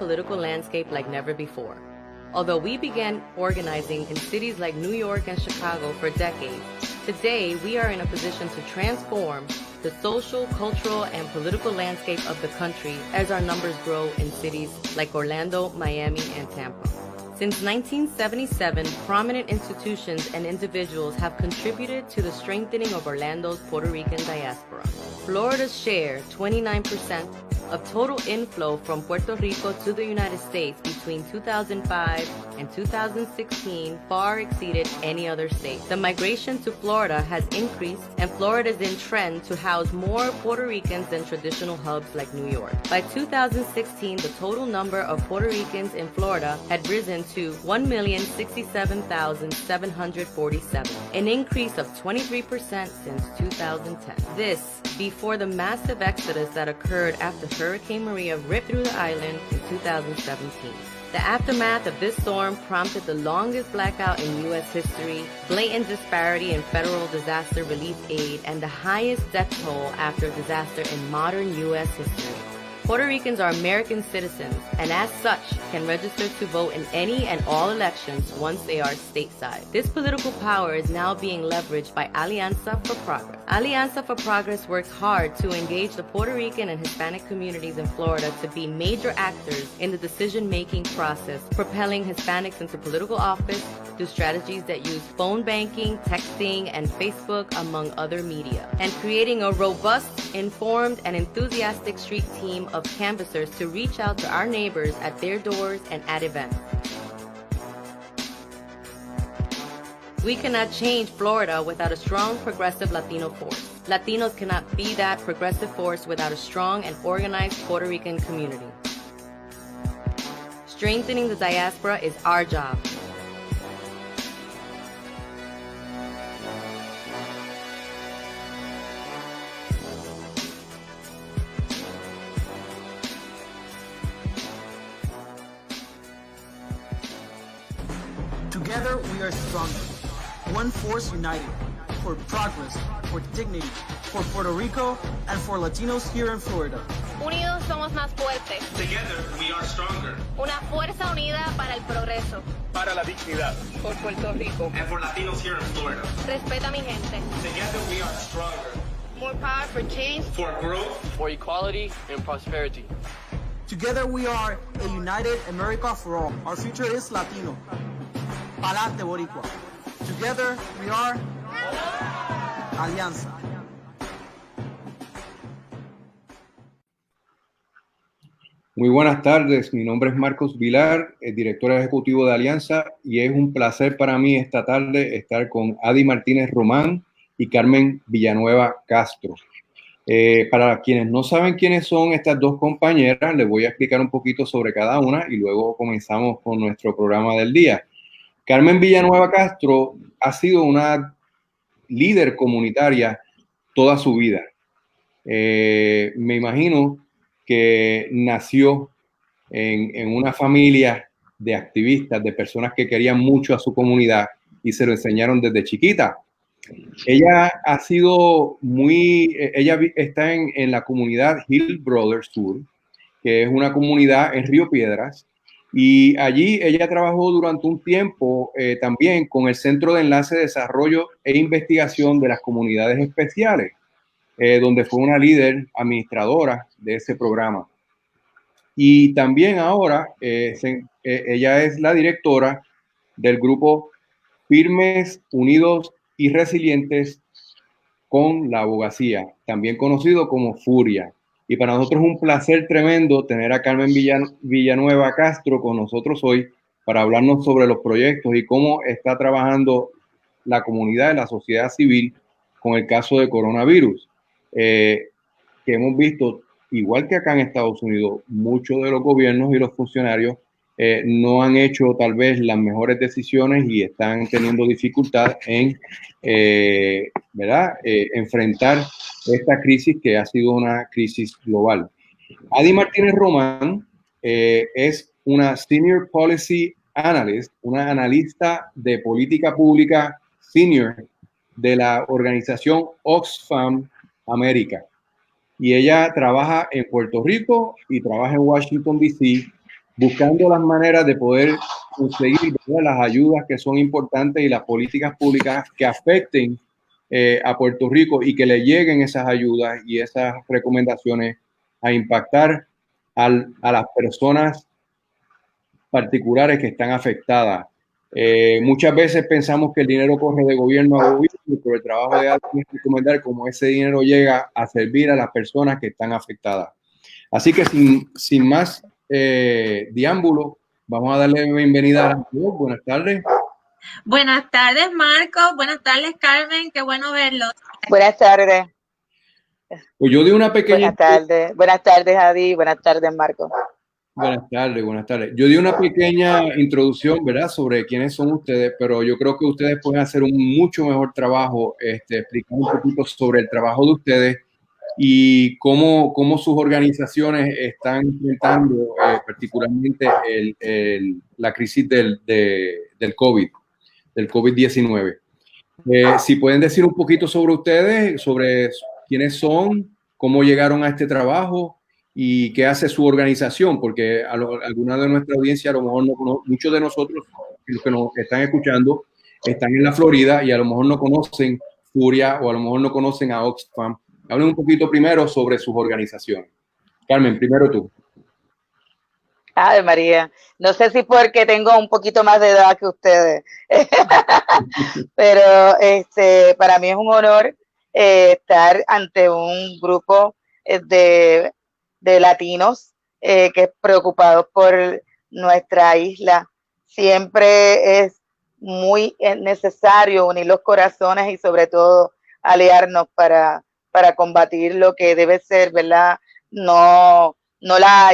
political landscape like never before. Although we began organizing in cities like New York and Chicago for decades, today we are in a position to transform the social, cultural, and political landscape of the country as our numbers grow in cities like Orlando, Miami, and Tampa. Since 1977, prominent institutions and individuals have contributed to the strengthening of Orlando's Puerto Rican diaspora. Florida's share, 29%, of total inflow from Puerto Rico to the United States between 2005 and 2016 far exceeded any other state. The migration to Florida has increased, and Florida is in trend to house more Puerto Ricans than traditional hubs like New York. By 2016, the total number of Puerto Ricans in Florida had risen to 1,067,747, an increase of 23% since 2010. This before the massive exodus that occurred after Hurricane Maria ripped through the island in 2017. The aftermath of this storm prompted the longest blackout in U.S. history, blatant disparity in federal disaster relief aid, and the highest death toll after a disaster in modern U.S. history. Puerto Ricans are American citizens, and as such, can register to vote in any and all elections once they are stateside. This political power is now being leveraged by Alianza for Progress. Alianza for Progress works hard to engage the Puerto Rican and Hispanic communities in Florida to be major actors in the decision-making process, propelling Hispanics into political office through strategies that use phone banking, texting, and Facebook, among other media, and creating a robust, informed, and enthusiastic street team of canvassers to reach out to our neighbors at their doors and at events. We cannot change Florida without a strong, progressive Latino force. Latinos cannot be that progressive force without a strong and organized Puerto Rican community. Strengthening the diaspora is our job. Together we are stronger. One force united for progress, for dignity, for Puerto Rico, and for Latinos here in Florida. Unidos somos más fuertes. Together we are stronger. Una fuerza unida para el progreso. Para la dignidad. Por Puerto Rico. And for Latinos here in Florida. Respeta a mi gente. Together we are stronger. More power for change. For growth. For equality and prosperity. Together we are a united America for all. Our future is Latino. Pa'lante Boricua. Together we are Alianza. Muy buenas tardes, mi nombre es Marcos Vilar, el director ejecutivo de Alianza, y es un placer para mí esta tarde estar con Adi Martínez Román y Carmen Villanueva Castro. Para quienes no saben quiénes son estas dos compañeras, les voy a explicar un poquito sobre cada una y luego comenzamos con nuestro programa del día. Carmen Villanueva Castro ha sido una líder comunitaria toda su vida. Me imagino que nació en una familia de activistas, de personas que querían mucho a su comunidad y se lo enseñaron desde chiquita. Ella ha sido ella está en la comunidad Hill Brothers Sur, que es una comunidad en Río Piedras, y allí ella trabajó durante un tiempo también con el Centro de Enlace, Desarrollo e Investigación de las Comunidades Especiales, donde fue una líder administradora de ese programa. Y también ahora ella es la directora del grupo Firmes, Unidos y Resilientes con la Abogacía, también conocido como Furia. Y para nosotros es un placer tremendo tener a Carmen Villanueva Castro con nosotros hoy para hablarnos sobre los proyectos y cómo está trabajando la comunidad y la sociedad civil con el caso de coronavirus. Que hemos visto, igual que acá en Estados Unidos, muchos de los gobiernos y los funcionarios no han hecho tal vez las mejores decisiones y están teniendo dificultad en enfrentar esta crisis que ha sido una crisis global. Adi Martínez Román es una Senior Policy Analyst, una analista de política pública senior de la organización Oxfam América. Y ella trabaja en Puerto Rico y trabaja en Washington, D.C. buscando las maneras de poder conseguir, ¿verdad?, las ayudas que son importantes y las políticas públicas que afecten a Puerto Rico y que le lleguen esas ayudas y esas recomendaciones a impactar a las personas particulares que están afectadas. Muchas veces pensamos que el dinero corre de gobierno a gobierno, pero el trabajo de alguien es recomendar cómo ese dinero llega a servir a las personas que están afectadas. Así que sin más diámbulo, vamos a darle bienvenida a la mujer. Buenas tardes. Buenas tardes, Marcos. Buenas tardes, Carmen. Qué bueno verlos. Buenas tardes. Pues yo di una pequeña... Buenas tardes, Adi. Buenas tardes, Marcos. Buenas tardes. Yo di una pequeña introducción, ¿verdad?, sobre quiénes son ustedes, pero yo creo que ustedes pueden hacer un mucho mejor trabajo explicando un poquito sobre el trabajo de ustedes y cómo sus organizaciones están enfrentando particularmente la crisis del COVID-19. Si pueden decir un poquito sobre ustedes, sobre quiénes son, cómo llegaron a este trabajo y qué hace su organización, porque alguna de nuestra audiencia, a lo mejor muchos de nosotros, los que nos están escuchando, están en la Florida y a lo mejor no conocen Furia o a lo mejor no conocen a Oxfam. Hablen un poquito primero sobre sus organizaciones. Carmen, primero tú. Ay, María, no sé si porque tengo un poquito más de edad que ustedes, pero para mí es un honor estar ante un grupo de latinos que es preocupados por nuestra isla. Siempre es muy necesario unir los corazones y sobre todo aliarnos para combatir lo que debe ser, ¿verdad? No la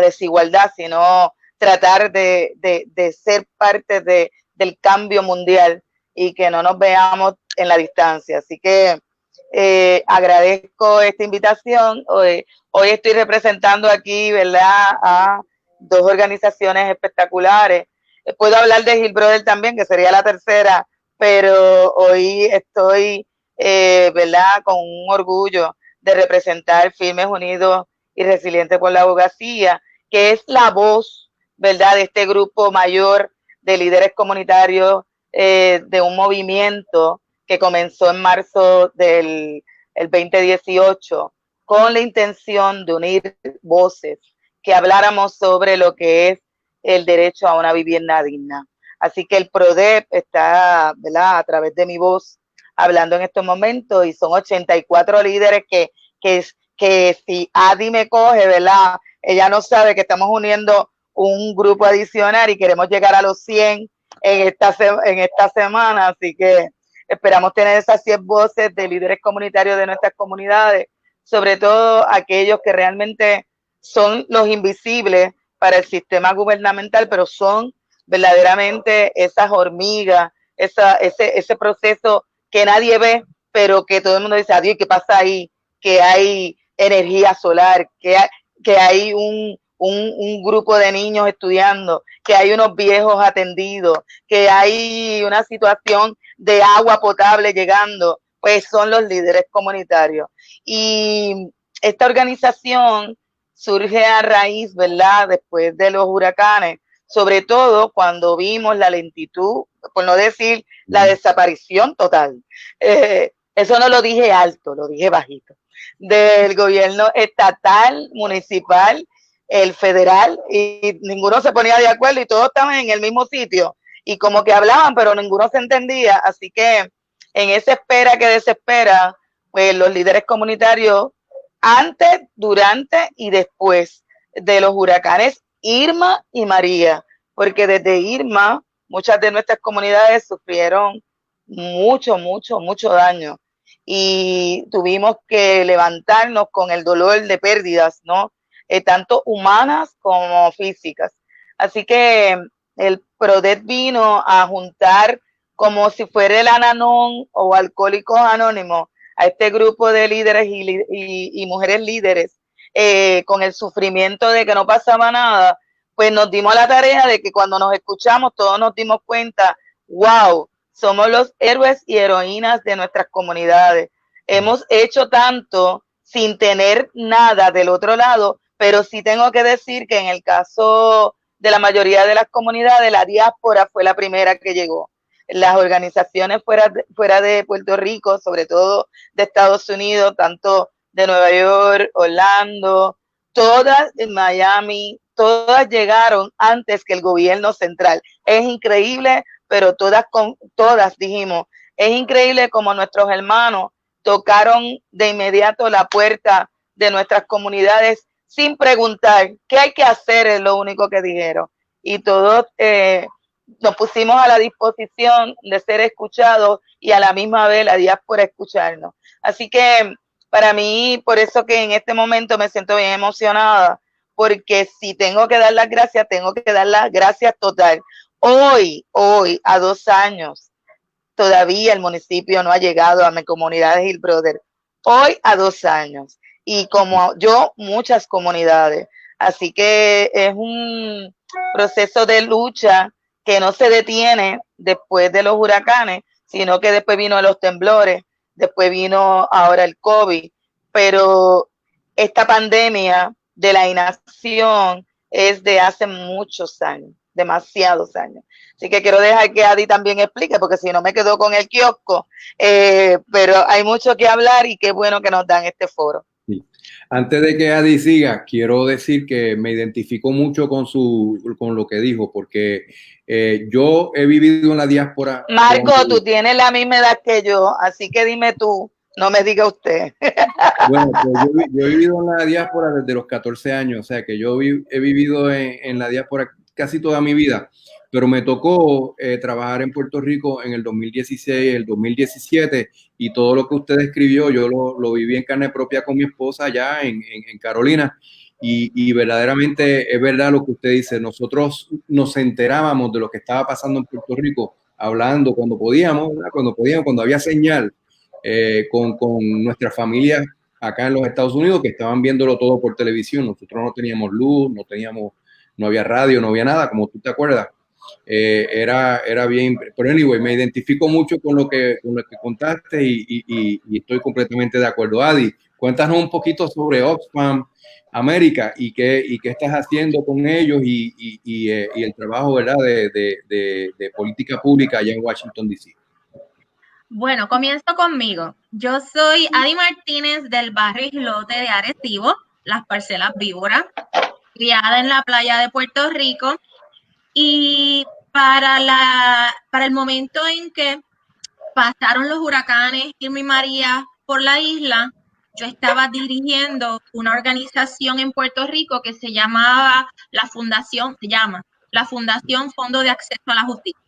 desigualdad, sino tratar de ser parte del cambio mundial y que no nos veamos en la distancia. Así que agradezco esta invitación. Hoy estoy representando aquí, ¿verdad?, a dos organizaciones espectaculares. Puedo hablar de Hill Brother también, que sería la tercera, pero hoy estoy, ¿verdad?, con un orgullo de representar Firmes Unidos y Resilientes por la Abogacía, que es la voz, ¿verdad?, de este grupo mayor de líderes comunitarios de un movimiento que comenzó en marzo del 2018 con la intención de unir voces, que habláramos sobre lo que es el derecho a una vivienda digna. Así que el PRODEP está, ¿verdad?, a través de mi voz hablando en estos momentos, y son 84 líderes que si Adi me coge, ¿verdad?, ella no sabe que estamos uniendo un grupo adicional y queremos llegar a los 100 en esta semana, así que esperamos tener esas 100 voces de líderes comunitarios de nuestras comunidades, sobre todo aquellos que realmente son los invisibles para el sistema gubernamental, pero son verdaderamente esas hormigas, ese proceso que nadie ve, pero que todo el mundo dice, adiós, ¿qué pasa ahí? Que hay energía solar, que hay un grupo de niños estudiando, que hay unos viejos atendidos, que hay una situación de agua potable llegando, pues son los líderes comunitarios. Y esta organización surge a raíz, ¿verdad?, después de los huracanes, sobre todo cuando vimos la lentitud, por no decir la desaparición total. Eso no lo dije alto, lo dije bajito, del gobierno estatal, municipal, el federal, y ninguno se ponía de acuerdo y todos estaban en el mismo sitio y como que hablaban, pero ninguno se entendía. Así que en esa espera que desespera, pues los líderes comunitarios, antes, durante y después de los huracanes Irma y María, porque desde Irma muchas de nuestras comunidades sufrieron mucho daño y tuvimos que levantarnos con el dolor de pérdidas, ¿no? Tanto humanas como físicas. Así que el PRODEP vino a juntar, como si fuera el Ananón o Alcohólicos Anónimos, a este grupo de líderes y mujeres líderes, con el sufrimiento de que no pasaba nada, pues nos dimos la tarea de que cuando nos escuchamos todos nos dimos cuenta, wow, somos los héroes y heroínas de nuestras comunidades. Hemos hecho tanto sin tener nada del otro lado, pero sí tengo que decir que en el caso de la mayoría de las comunidades, la diáspora fue la primera que llegó. Las organizaciones fuera de Puerto Rico, sobre todo de Estados Unidos, tanto de Nueva York, Orlando, todas en Miami, todas llegaron antes que el gobierno central. Es increíble, pero todas dijimos, es increíble como nuestros hermanos tocaron de inmediato la puerta de nuestras comunidades sin preguntar qué hay que hacer, es lo único que dijeron. Y todos nos pusimos a la disposición de ser escuchados y a la misma vez la diáspora escucharnos. Así que para mí, por eso que en este momento me siento bien emocionada, porque si tengo que dar las gracias, tengo que dar las gracias total. Hoy, a 2 años, todavía el municipio no ha llegado a mi comunidad de Hill Brother. Hoy a 2 años. Y como yo, muchas comunidades. Así que es un proceso de lucha que no se detiene después de los huracanes, sino que después vino los temblores, después vino ahora el COVID. Pero esta pandemia de la inacción es de hace muchos años, demasiados años. Así que quiero dejar que Adi también explique, porque si no me quedo con el kiosco, pero hay mucho que hablar y qué bueno que nos dan este foro. Sí. Antes de que Adi siga, quiero decir que me identifico mucho con lo que dijo, porque yo he vivido en la diáspora. Marco, tú tienes la misma edad que yo, así que dime tú, no me diga usted. Bueno, pues yo he vivido en la diáspora desde los 14 años, o sea que yo he vivido en la diáspora casi toda mi vida, pero me tocó trabajar en Puerto Rico en el 2016, el 2017, y todo lo que usted escribió, yo lo viví en carne propia con mi esposa allá en Carolina, y verdaderamente es verdad lo que usted dice. Nosotros nos enterábamos de lo que estaba pasando en Puerto Rico, hablando cuando podíamos, cuando había señal, con nuestras familias acá en los Estados Unidos, que estaban viéndolo todo por televisión. Nosotros no teníamos luz, no había radio, no había nada, como tú te acuerdas. Era bien, pero anyway, me identifico mucho con lo que contaste y estoy completamente de acuerdo. Adi, cuéntanos un poquito sobre Oxfam América y qué estás haciendo con ellos y el trabajo, ¿verdad?, de política pública allá en Washington, D.C. Bueno, comienzo conmigo. Yo soy Adi Martínez del barrio Islote de Arecibo, Las Parcelas Víboras, criada en la playa de Puerto Rico. Y para el momento en que pasaron los huracanes Irma y María por la isla, yo estaba dirigiendo una organización en Puerto Rico que se llama la Fundación Fondo de Acceso a la Justicia.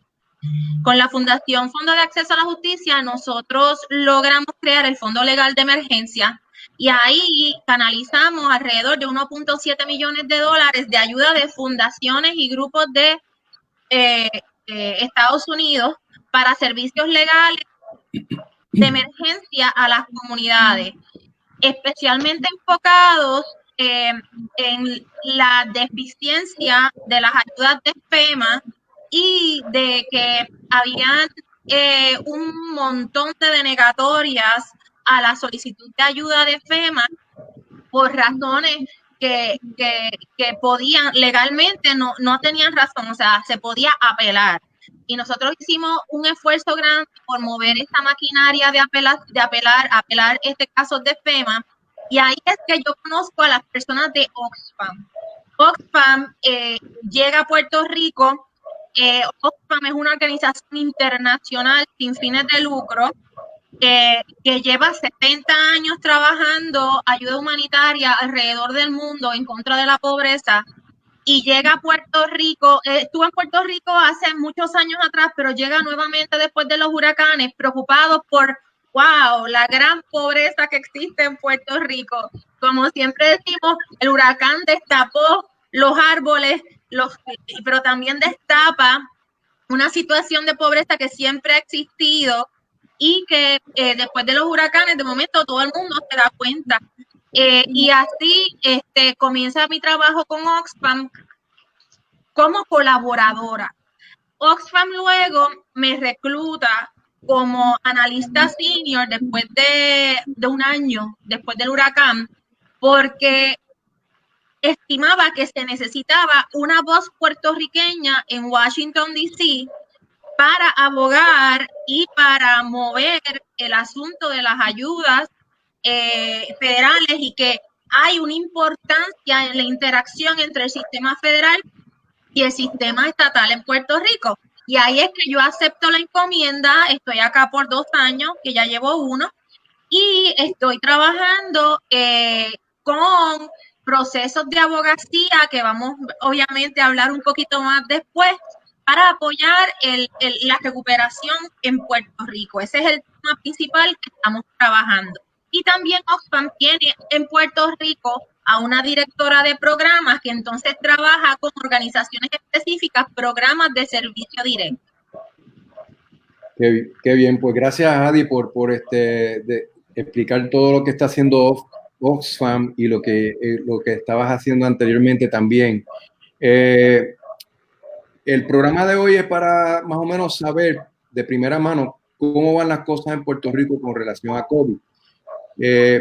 Con la Fundación Fondo de Acceso a la Justicia, nosotros logramos crear el Fondo Legal de Emergencia y ahí canalizamos alrededor de 1.7 millones de dólares de ayuda de fundaciones y grupos de Estados Unidos para servicios legales de emergencia a las comunidades, especialmente enfocados en la deficiencia de las ayudas de FEMA y de que habían un montón de denegatorias a la solicitud de ayuda de FEMA por razones que podían, legalmente no tenían razón, o sea, se podía apelar. Y nosotros hicimos un esfuerzo grande por mover esta maquinaria de apelar este caso de FEMA. Y ahí es que yo conozco a las personas de Oxfam. Oxfam llega a Puerto Rico. Oxfam es una organización internacional sin fines de lucro que lleva 70 años trabajando ayuda humanitaria alrededor del mundo en contra de la pobreza y llega a Puerto Rico. Estuvo en Puerto Rico hace muchos años atrás, pero llega nuevamente después de los huracanes, preocupados por, wow, la gran pobreza que existe en Puerto Rico. Como siempre decimos, el huracán destapó los árboles, pero también destapa una situación de pobreza que siempre ha existido y que después de los huracanes, de momento, todo el mundo se da cuenta. Y así comienza mi trabajo con Oxfam como colaboradora. Oxfam luego me recluta como analista senior después de un año, después del huracán, porque estimaba que se necesitaba una voz puertorriqueña en Washington, D.C. para abogar y para mover el asunto de las ayudas federales, y que hay una importancia en la interacción entre el sistema federal y el sistema estatal en Puerto Rico. Y ahí es que yo acepto la encomienda. Estoy acá por 2 años, que ya llevo 1, y estoy trabajando con procesos de abogacía que vamos obviamente a hablar un poquito más después, para apoyar la recuperación en Puerto Rico. Ese es el tema principal que estamos trabajando. Y también Oxfam tiene en Puerto Rico a una directora de programas que entonces trabaja con organizaciones específicas, programas de servicio directo. Qué bien, pues gracias, Adi, por explicar todo lo que está haciendo Oxfam y lo que estabas haciendo anteriormente también. El programa de hoy es para más o menos saber de primera mano cómo van las cosas en Puerto Rico con relación a COVID.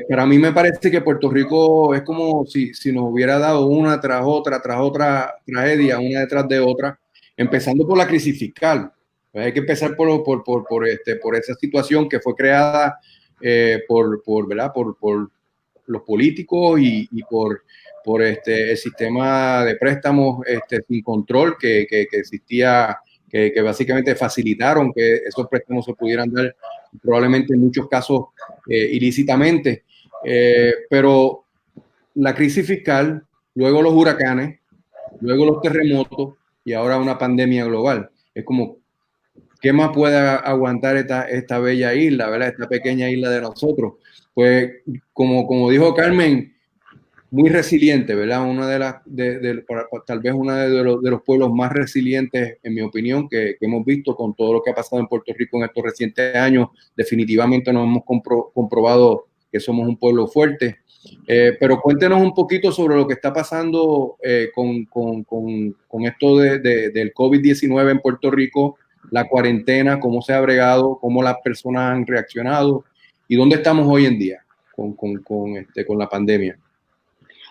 Para mí me parece que Puerto Rico es como si nos hubiera dado una tras otra tragedia, una detrás de otra, empezando por la crisis fiscal. Hay que empezar por esa situación que fue creada por los políticos y por el sistema de préstamos sin control que existía, que básicamente facilitaron que esos préstamos se pudieran dar probablemente en muchos casos ilícitamente. Pero la crisis fiscal, luego los huracanes, luego los terremotos y ahora una pandemia global. Es como, ¿qué más puede aguantar esta bella isla, ¿verdad? Esta pequeña isla de nosotros? Pues, como dijo Carmen, muy resiliente, ¿verdad? Tal vez uno de los pueblos más resilientes, en mi opinión, que hemos visto con todo lo que ha pasado en Puerto Rico en estos recientes años. Definitivamente nos hemos comprobado que somos un pueblo fuerte. Pero cuéntenos un poquito sobre lo que está pasando con esto del COVID-19 en Puerto Rico, la cuarentena, cómo se ha bregado, cómo las personas han reaccionado y dónde estamos hoy en día con la pandemia.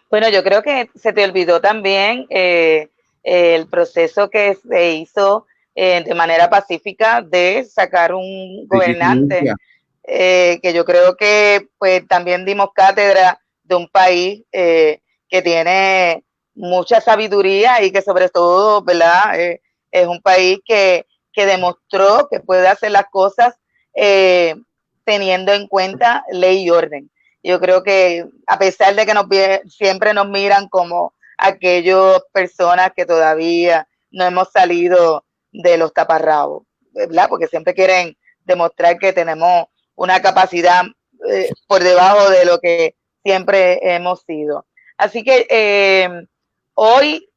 Bueno, yo creo que se te olvidó también el proceso que se hizo de manera pacífica de sacar un gobernante, que yo creo que pues también dimos cátedra de un país que tiene mucha sabiduría y que sobre todo, ¿verdad? Es un país que demostró que puede hacer las cosas teniendo en cuenta ley y orden. Yo creo que a pesar de que siempre nos miran como aquellas personas que todavía no hemos salido de los taparrabos, ¿verdad? Porque siempre quieren demostrar que tenemos una capacidad por debajo de lo que siempre hemos sido. Así que hoy,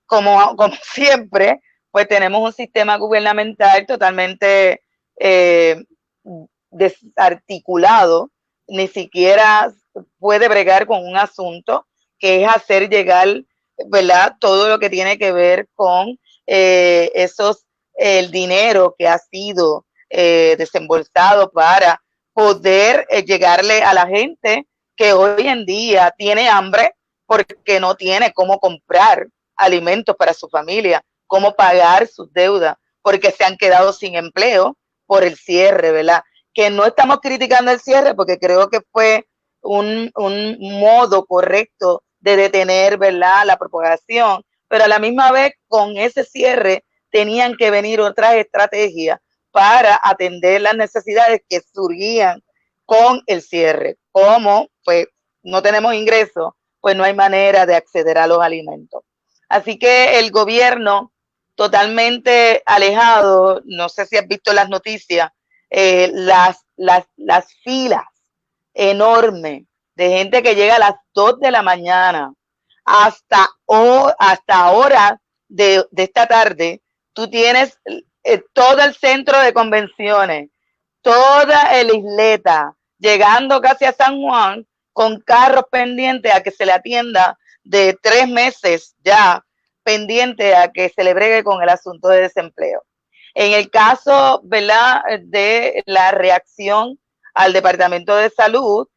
como siempre, pues tenemos un sistema gubernamental totalmente desarticulado. Ni siquiera puede bregar con un asunto que es hacer llegar, ¿verdad?, todo lo que tiene que ver con el dinero que ha sido desembolsado para poder llegarle a la gente que hoy en día tiene hambre porque no tiene cómo comprar alimentos para su familia, cómo pagar sus deudas, porque se han quedado sin empleo por el cierre, ¿verdad? Que no estamos criticando el cierre porque creo que fue un modo correcto de detener, ¿verdad?, la propagación, pero a la misma vez con ese cierre tenían que venir otras estrategias para atender las necesidades que surgían con el cierre. Como pues no tenemos ingresos, pues no hay manera de acceder a los alimentos. Así que el gobierno totalmente alejado, no sé si has visto las noticias, las filas enormes de gente que llega a las 2 de la mañana hasta horas de esta tarde. Tú tienes todo el centro de convenciones, toda la isleta, llegando casi a San Juan con carros pendientes a que se le atienda de 3 meses ya, pendiente a que se le bregue con el asunto de desempleo. En el caso, ¿verdad?, de la reacción al Departamento de Salud,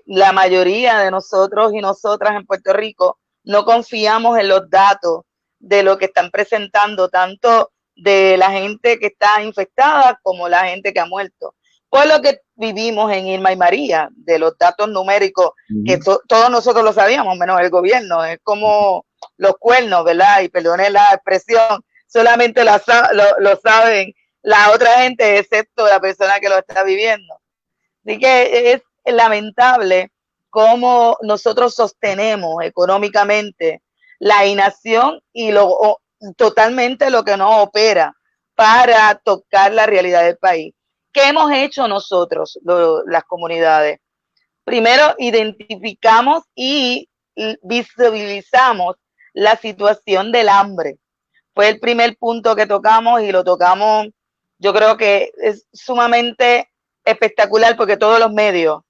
la mayoría de nosotros y nosotras en Puerto Rico, no confiamos en los datos de lo que están presentando, tanto de la gente que está infectada como la gente que ha muerto. Por lo que vivimos en Irma y María, de los datos numéricos, que todos nosotros lo sabíamos, menos el gobierno, es como los cuernos, ¿verdad? Y perdone la expresión, solamente lo saben la otra gente, excepto la persona que lo está viviendo. Así que es lamentable cómo nosotros sostenemos económicamente la inacción y totalmente lo que no opera para tocar la realidad del país. ¿Qué hemos hecho nosotros, las comunidades? Primero, identificamos y visibilizamos la situación del hambre. Fue el primer punto que tocamos y lo tocamos, yo creo que es sumamente espectacular porque todos los medios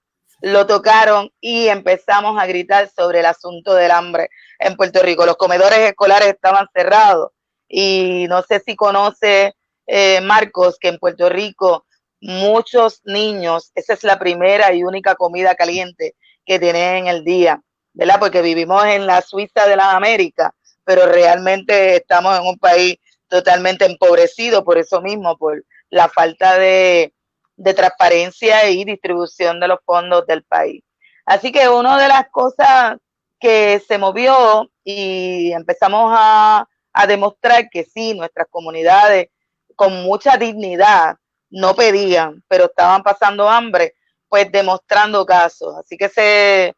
lo tocaron y empezamos a gritar sobre el asunto del hambre en Puerto Rico. Los comedores escolares estaban cerrados y no sé si conoce Marcos, que en Puerto Rico muchos niños, esa es la primera y única comida caliente que tienen en el día, ¿verdad? Porque vivimos en la Suiza de las Américas, pero realmente estamos en un país totalmente empobrecido por eso mismo, por la falta de transparencia y distribución de los fondos del país. Así que una de las cosas que se movió y empezamos a demostrar que sí, nuestras comunidades con mucha dignidad no pedían, pero estaban pasando hambre, pues demostrando casos. Así que se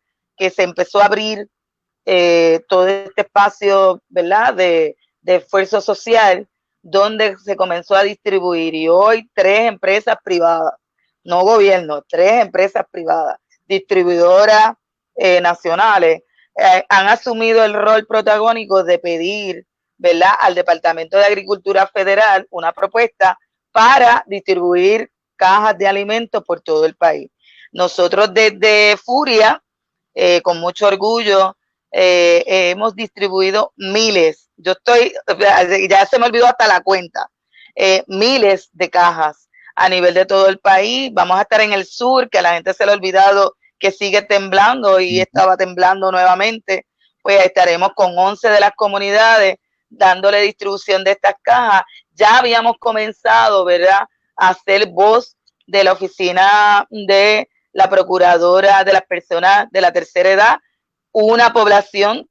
empezó a abrir todo este espacio, ¿verdad?, de esfuerzo social, donde se comenzó a distribuir, y hoy 3 empresas privadas, no gobierno, 3 empresas privadas, distribuidoras nacionales, han asumido el rol protagónico de pedir, ¿verdad?, al Departamento de Agricultura Federal una propuesta para distribuir cajas de alimentos por todo el país. Nosotros desde Furia, con mucho orgullo, hemos distribuido miles, ya se me olvidó hasta la cuenta, miles de cajas a nivel de todo el país. Vamos a estar en el sur, que a la gente se le ha olvidado que sigue temblando y estaba temblando nuevamente, pues estaremos con 11 de las comunidades dándole distribución de estas cajas. Ya habíamos comenzado, ¿verdad?, a hacer voz de la oficina de la procuradora de las personas de la tercera edad, una población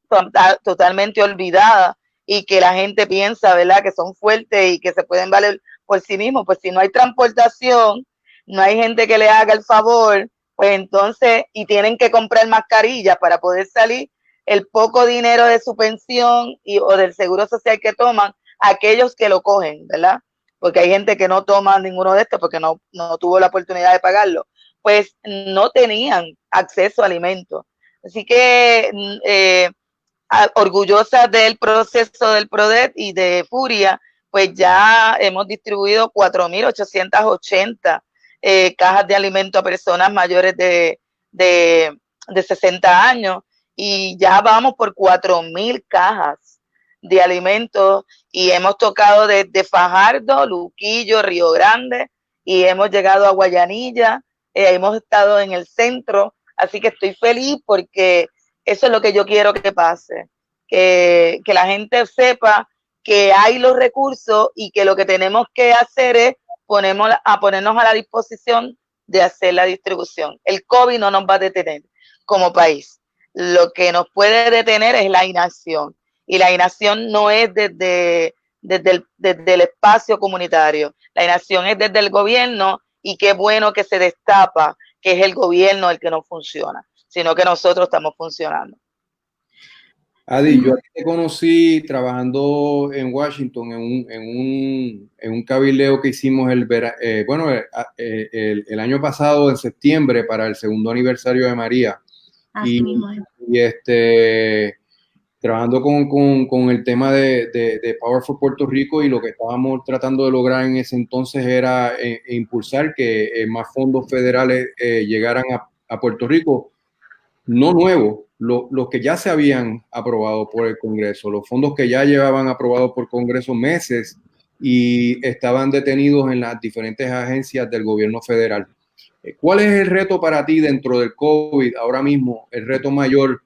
totalmente olvidada y que la gente piensa, ¿verdad?, que son fuertes y que se pueden valer por sí mismos. Pues si no hay transportación, no hay gente que le haga el favor, pues entonces, y tienen que comprar mascarillas para poder salir, el poco dinero de su pensión o del seguro social que toman, aquellos que lo cogen, ¿verdad? Porque hay gente que no toma ninguno de estos porque no tuvo la oportunidad de pagarlo, pues no tenían acceso a alimentos. Así que orgullosa del proceso del PRODET y de Furia, pues ya hemos distribuido 4.880 cajas de alimentos a personas mayores de 60 años, y ya vamos por 4.000 cajas de alimentos, y hemos tocado desde Fajardo, Luquillo, Río Grande, y hemos llegado a Guayanilla, hemos estado en el centro. Así que estoy feliz porque eso es lo que yo quiero que pase, que la gente sepa que hay los recursos y que lo que tenemos que hacer es ponernos a la disposición de hacer la distribución. El COVID no nos va a detener como país. Lo que nos puede detener es la inacción, y la inacción no es desde el espacio comunitario, la inacción es desde el gobierno, y qué bueno que se destapa que es el gobierno el que no funciona, sino que nosotros estamos funcionando. Adi, yo te conocí trabajando en Washington en un cabildeo que hicimos el año pasado, en septiembre, para el segundo aniversario de María. Así mismo. Trabajando con el tema de Power for Puerto Rico, y lo que estábamos tratando de lograr en ese entonces era impulsar que más fondos federales llegaran a Puerto Rico, no nuevos, los que ya se habían aprobado por el Congreso, los fondos que ya llevaban aprobados por Congreso meses y estaban detenidos en las diferentes agencias del gobierno federal. ¿Cuál es el reto para ti dentro del COVID ahora mismo, el reto mayor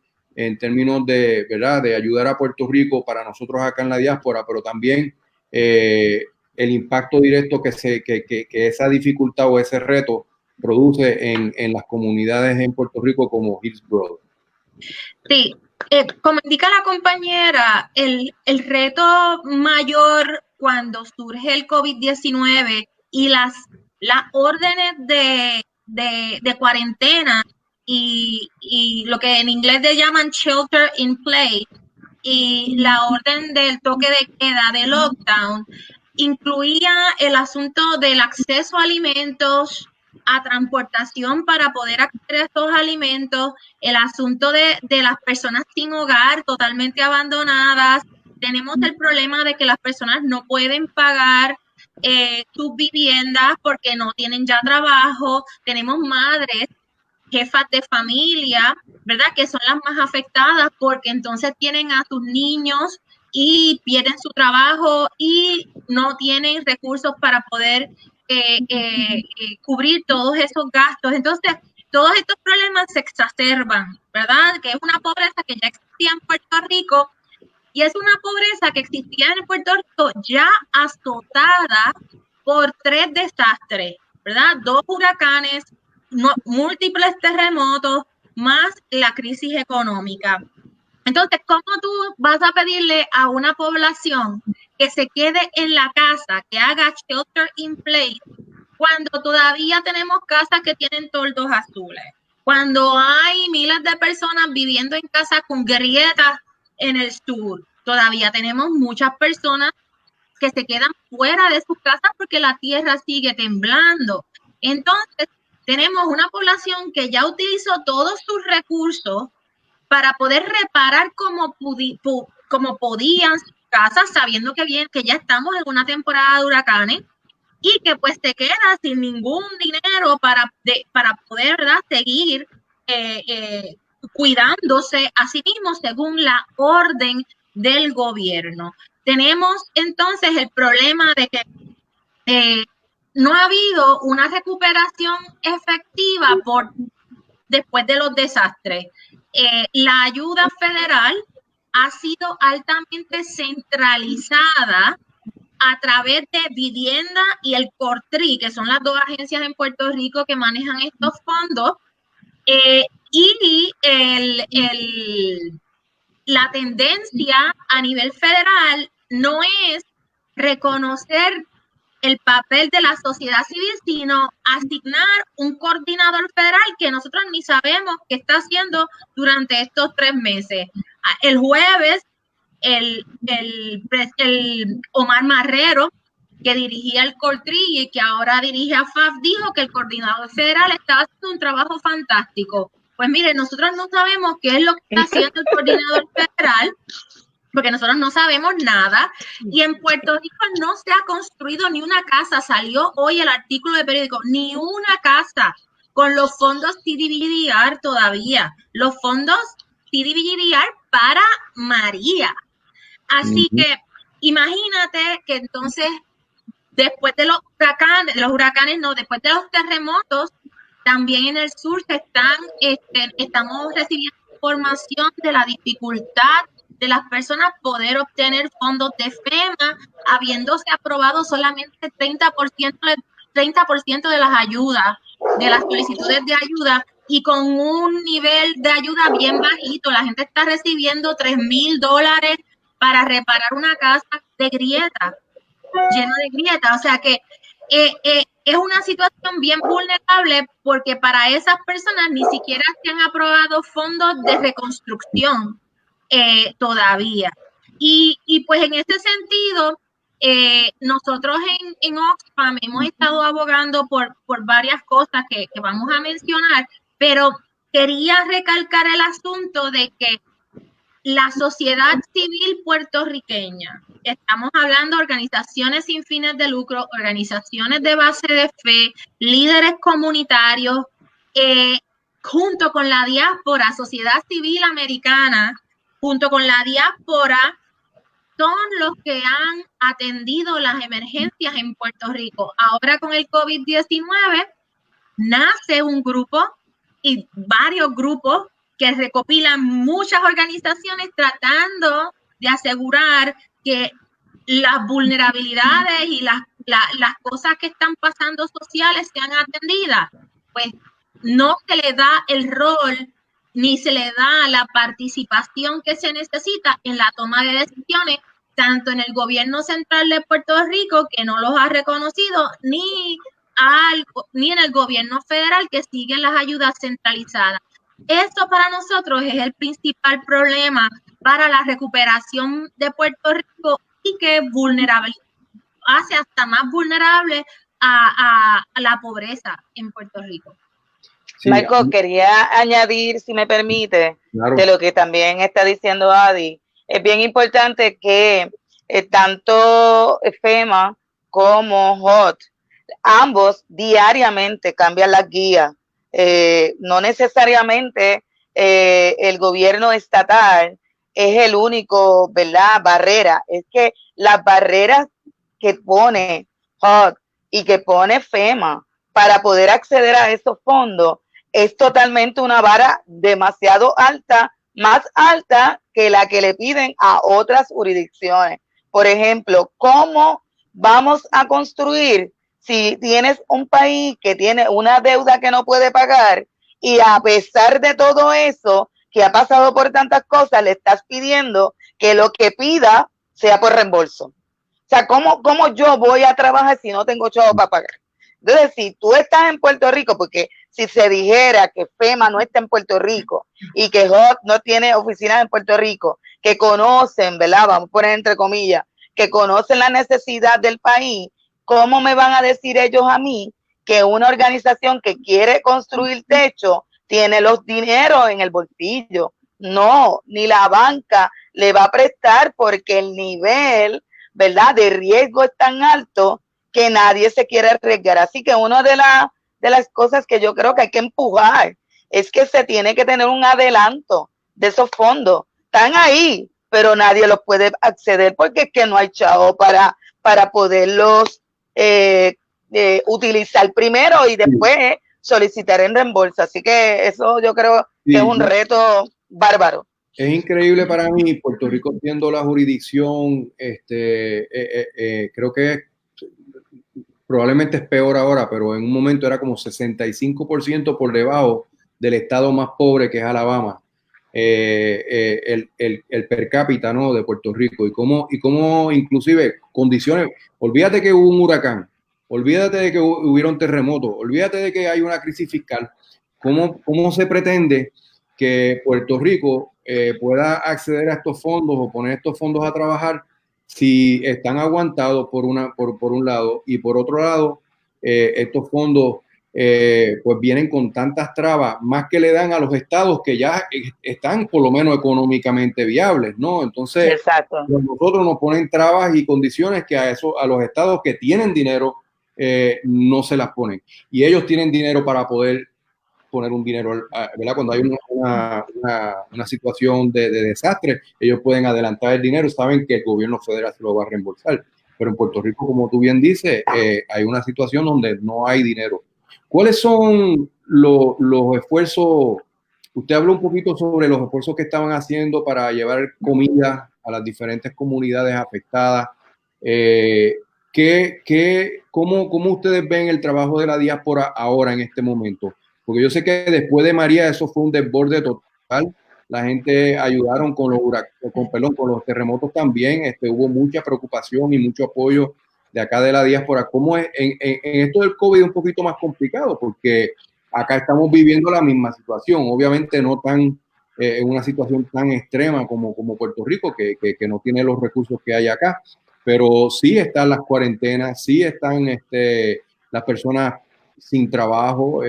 en términos de, ¿verdad?, de ayudar a Puerto Rico para nosotros acá en la diáspora, pero también el impacto directo que esa dificultad o ese reto produce en las comunidades en Puerto Rico como Hillsborough. Sí, como indica la compañera, el reto mayor cuando surge el COVID-19 y las órdenes de cuarentena y lo que en inglés le llaman shelter in place y la orden del toque de queda, de lockdown, incluía el asunto del acceso a alimentos, a transportación para poder acceder a estos alimentos, el asunto de las personas sin hogar, totalmente abandonadas. Tenemos el problema de que las personas no pueden pagar sus viviendas porque no tienen ya trabajo. Tenemos madres, jefas de familia, ¿verdad?, que son las más afectadas porque entonces tienen a sus niños y pierden su trabajo y no tienen recursos para poder cubrir todos esos gastos. Entonces, todos estos problemas se exacerban, ¿verdad? Que es una pobreza que ya existía en Puerto Rico y es una pobreza que existía en Puerto Rico ya azotada por 3 desastres, ¿verdad? 2 huracanes, múltiples terremotos, más la crisis económica. Entonces, ¿cómo tú vas a pedirle a una población que se quede en la casa, que haga shelter in place, cuando todavía tenemos casas que tienen toldos azules? Cuando hay miles de personas viviendo en casas con grietas en el sur, todavía tenemos muchas personas que se quedan fuera de sus casas porque la tierra sigue temblando. Entonces, tenemos una población que ya utilizó todos sus recursos para poder reparar como podían sus casas, sabiendo que ya estamos en una temporada de huracanes y que pues te queda sin ningún dinero para poder, ¿verdad?, seguir cuidándose a sí mismo según la orden del gobierno. Tenemos entonces el problema de que no ha habido una recuperación efectiva después de los desastres. La ayuda federal ha sido altamente centralizada a través de Vivienda y el CORTRI, que son las 2 agencias en Puerto Rico que manejan estos fondos, y la tendencia a nivel federal no es reconocer el papel de la sociedad civil, sino asignar un coordinador federal que nosotros ni sabemos qué está haciendo durante estos 3 meses. El jueves, el Omar Marrero, que dirigía el CORTRI y que ahora dirige a FAF, dijo que el coordinador federal estaba haciendo un trabajo fantástico. Pues mire, nosotros no sabemos qué es lo que está haciendo el coordinador federal, porque nosotros no sabemos nada, y en Puerto Rico no se ha construido ni una casa. Salió hoy el artículo de periódico, ni una casa con los fondos CDBGDR todavía, los fondos CDBGDR para María. Así que imagínate que entonces después de los huracanes, después de los terremotos, también en el sur estamos recibiendo información de la dificultad de las personas poder obtener fondos de FEMA, habiéndose aprobado solamente 30% de las ayudas, de las solicitudes de ayuda, y con un nivel de ayuda bien bajito. La gente está recibiendo $3,000 para reparar una casa de grietas, llena de grietas. O sea que es una situación bien vulnerable porque para esas personas ni siquiera se han aprobado fondos de reconstrucción todavía. Y pues en ese sentido, nosotros en Oxfam hemos estado abogando por varias cosas que vamos a mencionar, pero quería recalcar el asunto de que la sociedad civil puertorriqueña, estamos hablando de organizaciones sin fines de lucro, organizaciones de base de fe, líderes comunitarios, junto con la diáspora, sociedad civil americana, junto con la diáspora, son los que han atendido las emergencias en Puerto Rico. Ahora con el COVID-19 nace un grupo y varios grupos que recopilan muchas organizaciones tratando de asegurar que las vulnerabilidades y las cosas que están pasando sociales sean atendidas. Pues no se le da el rol ni se le da la participación que se necesita en la toma de decisiones, tanto en el gobierno central de Puerto Rico, que no los ha reconocido, ni en el gobierno federal, que siguen las ayudas centralizadas. Esto para nosotros es el principal problema para la recuperación de Puerto Rico y que hace hasta más vulnerable a la pobreza en Puerto Rico. Sí, Michael, quería añadir, si me permite, claro, de lo que también está diciendo Adi. Es bien importante que tanto FEMA como HOT, ambos diariamente cambian las guías. No necesariamente el gobierno estatal es el único, ¿verdad?, barrera. Es que las barreras que pone HOT y que pone FEMA para poder acceder a esos fondos es totalmente una vara demasiado alta, más alta que la que le piden a otras jurisdicciones. Por ejemplo, ¿cómo vamos a construir si tienes un país que tiene una deuda que no puede pagar y a pesar de todo eso, que ha pasado por tantas cosas, le estás pidiendo que lo que pida sea por reembolso? O sea, ¿cómo yo voy a trabajar si no tengo chavo para pagar? Entonces, si tú estás en Puerto Rico, porque si se dijera que FEMA no está en Puerto Rico y que HOT no tiene oficinas en Puerto Rico, que conocen, ¿verdad?, vamos a poner entre comillas, que conocen la necesidad del país, ¿cómo me van a decir ellos a mí que una organización que quiere construir techo tiene los dineros en el bolsillo? No, ni la banca le va a prestar porque el nivel, ¿verdad?, de riesgo es tan alto que nadie se quiere arriesgar. Así que una de las cosas que yo creo que hay que empujar es que se tiene que tener un adelanto de esos fondos. Están ahí, pero nadie los puede acceder porque es que no hay chavo para poderlos utilizar primero y después solicitar en reembolso. Así que eso yo creo que es un reto bárbaro. Es increíble para mí, Puerto Rico siendo la jurisdicción, creo que probablemente es peor ahora, pero en un momento era como 65% por debajo del estado más pobre, que es Alabama, el per cápita, ¿no?, de Puerto Rico, y cómo inclusive condiciones, olvídate que hubo un huracán, olvídate de que hubieron terremotos, olvídate de que hay una crisis fiscal, cómo se pretende que Puerto Rico pueda acceder a estos fondos o poner estos fondos a trabajar si están aguantados por un lado, y por otro lado estos fondos pues vienen con tantas trabas, más que le dan a los estados que ya están por lo menos económicamente viables, ¿no? Entonces, exacto, nosotros nos ponen trabas y condiciones que a los estados que tienen dinero no se las ponen, y ellos tienen dinero para poder poner un dinero, ¿verdad? Cuando hay una situación de desastre, ellos pueden adelantar el dinero, saben que el gobierno federal se lo va a reembolsar. Pero en Puerto Rico, como tú bien dices, hay una situación donde no hay dinero. ¿Cuáles son los esfuerzos? Usted habló un poquito sobre los esfuerzos que estaban haciendo para llevar comida a las diferentes comunidades afectadas. ¿Cómo ustedes ven el trabajo de la diáspora ahora en este momento? Porque yo sé que después de María eso fue un desborde total. La gente ayudaron con los terremotos también. Hubo mucha preocupación y mucho apoyo de acá de la diáspora. ¿Cómo es en esto del COVID? Un poquito más complicado porque acá estamos viviendo la misma situación. Obviamente no tan en una situación tan extrema como Puerto Rico, que no tiene los recursos que hay acá. Pero sí están las cuarentenas, sí están las personas sin trabajo,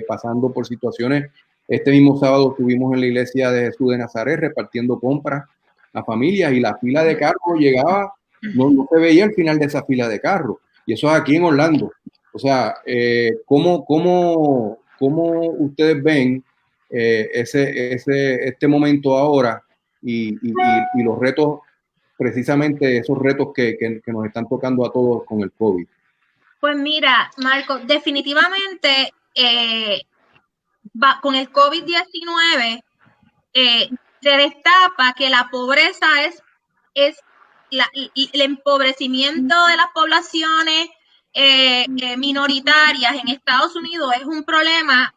pasando por situaciones. Este mismo sábado estuvimos en la iglesia de Jesús de Nazaret repartiendo compras a familias y la fila de carros llegaba, no se veía el final de esa fila de carros, y eso es aquí en Orlando. O sea, ¿cómo ustedes ven este momento ahora y los retos, precisamente esos retos que nos están tocando a todos con el COVID? Pues mira, Marco, definitivamente con el COVID-19 se destapa que la pobreza es el empobrecimiento de las poblaciones minoritarias en Estados Unidos es un problema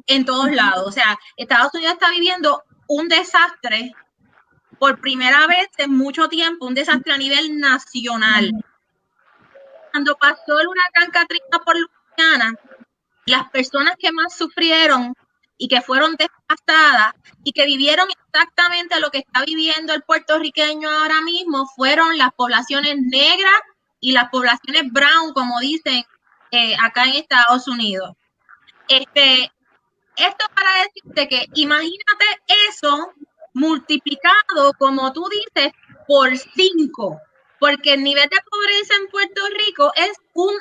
en todos lados. O sea, Estados Unidos está viviendo un desastre por primera vez en mucho tiempo, un desastre a nivel nacional. Cuando pasó el huracán Katrina por Luisiana, las personas que más sufrieron y que fueron devastadas y que vivieron exactamente lo que está viviendo el puertorriqueño ahora mismo fueron las poblaciones negras y las poblaciones brown, como dicen acá en Estados Unidos. Esto para decirte que imagínate eso multiplicado, como tú dices, por 5, porque el nivel de pobreza en Puerto Rico es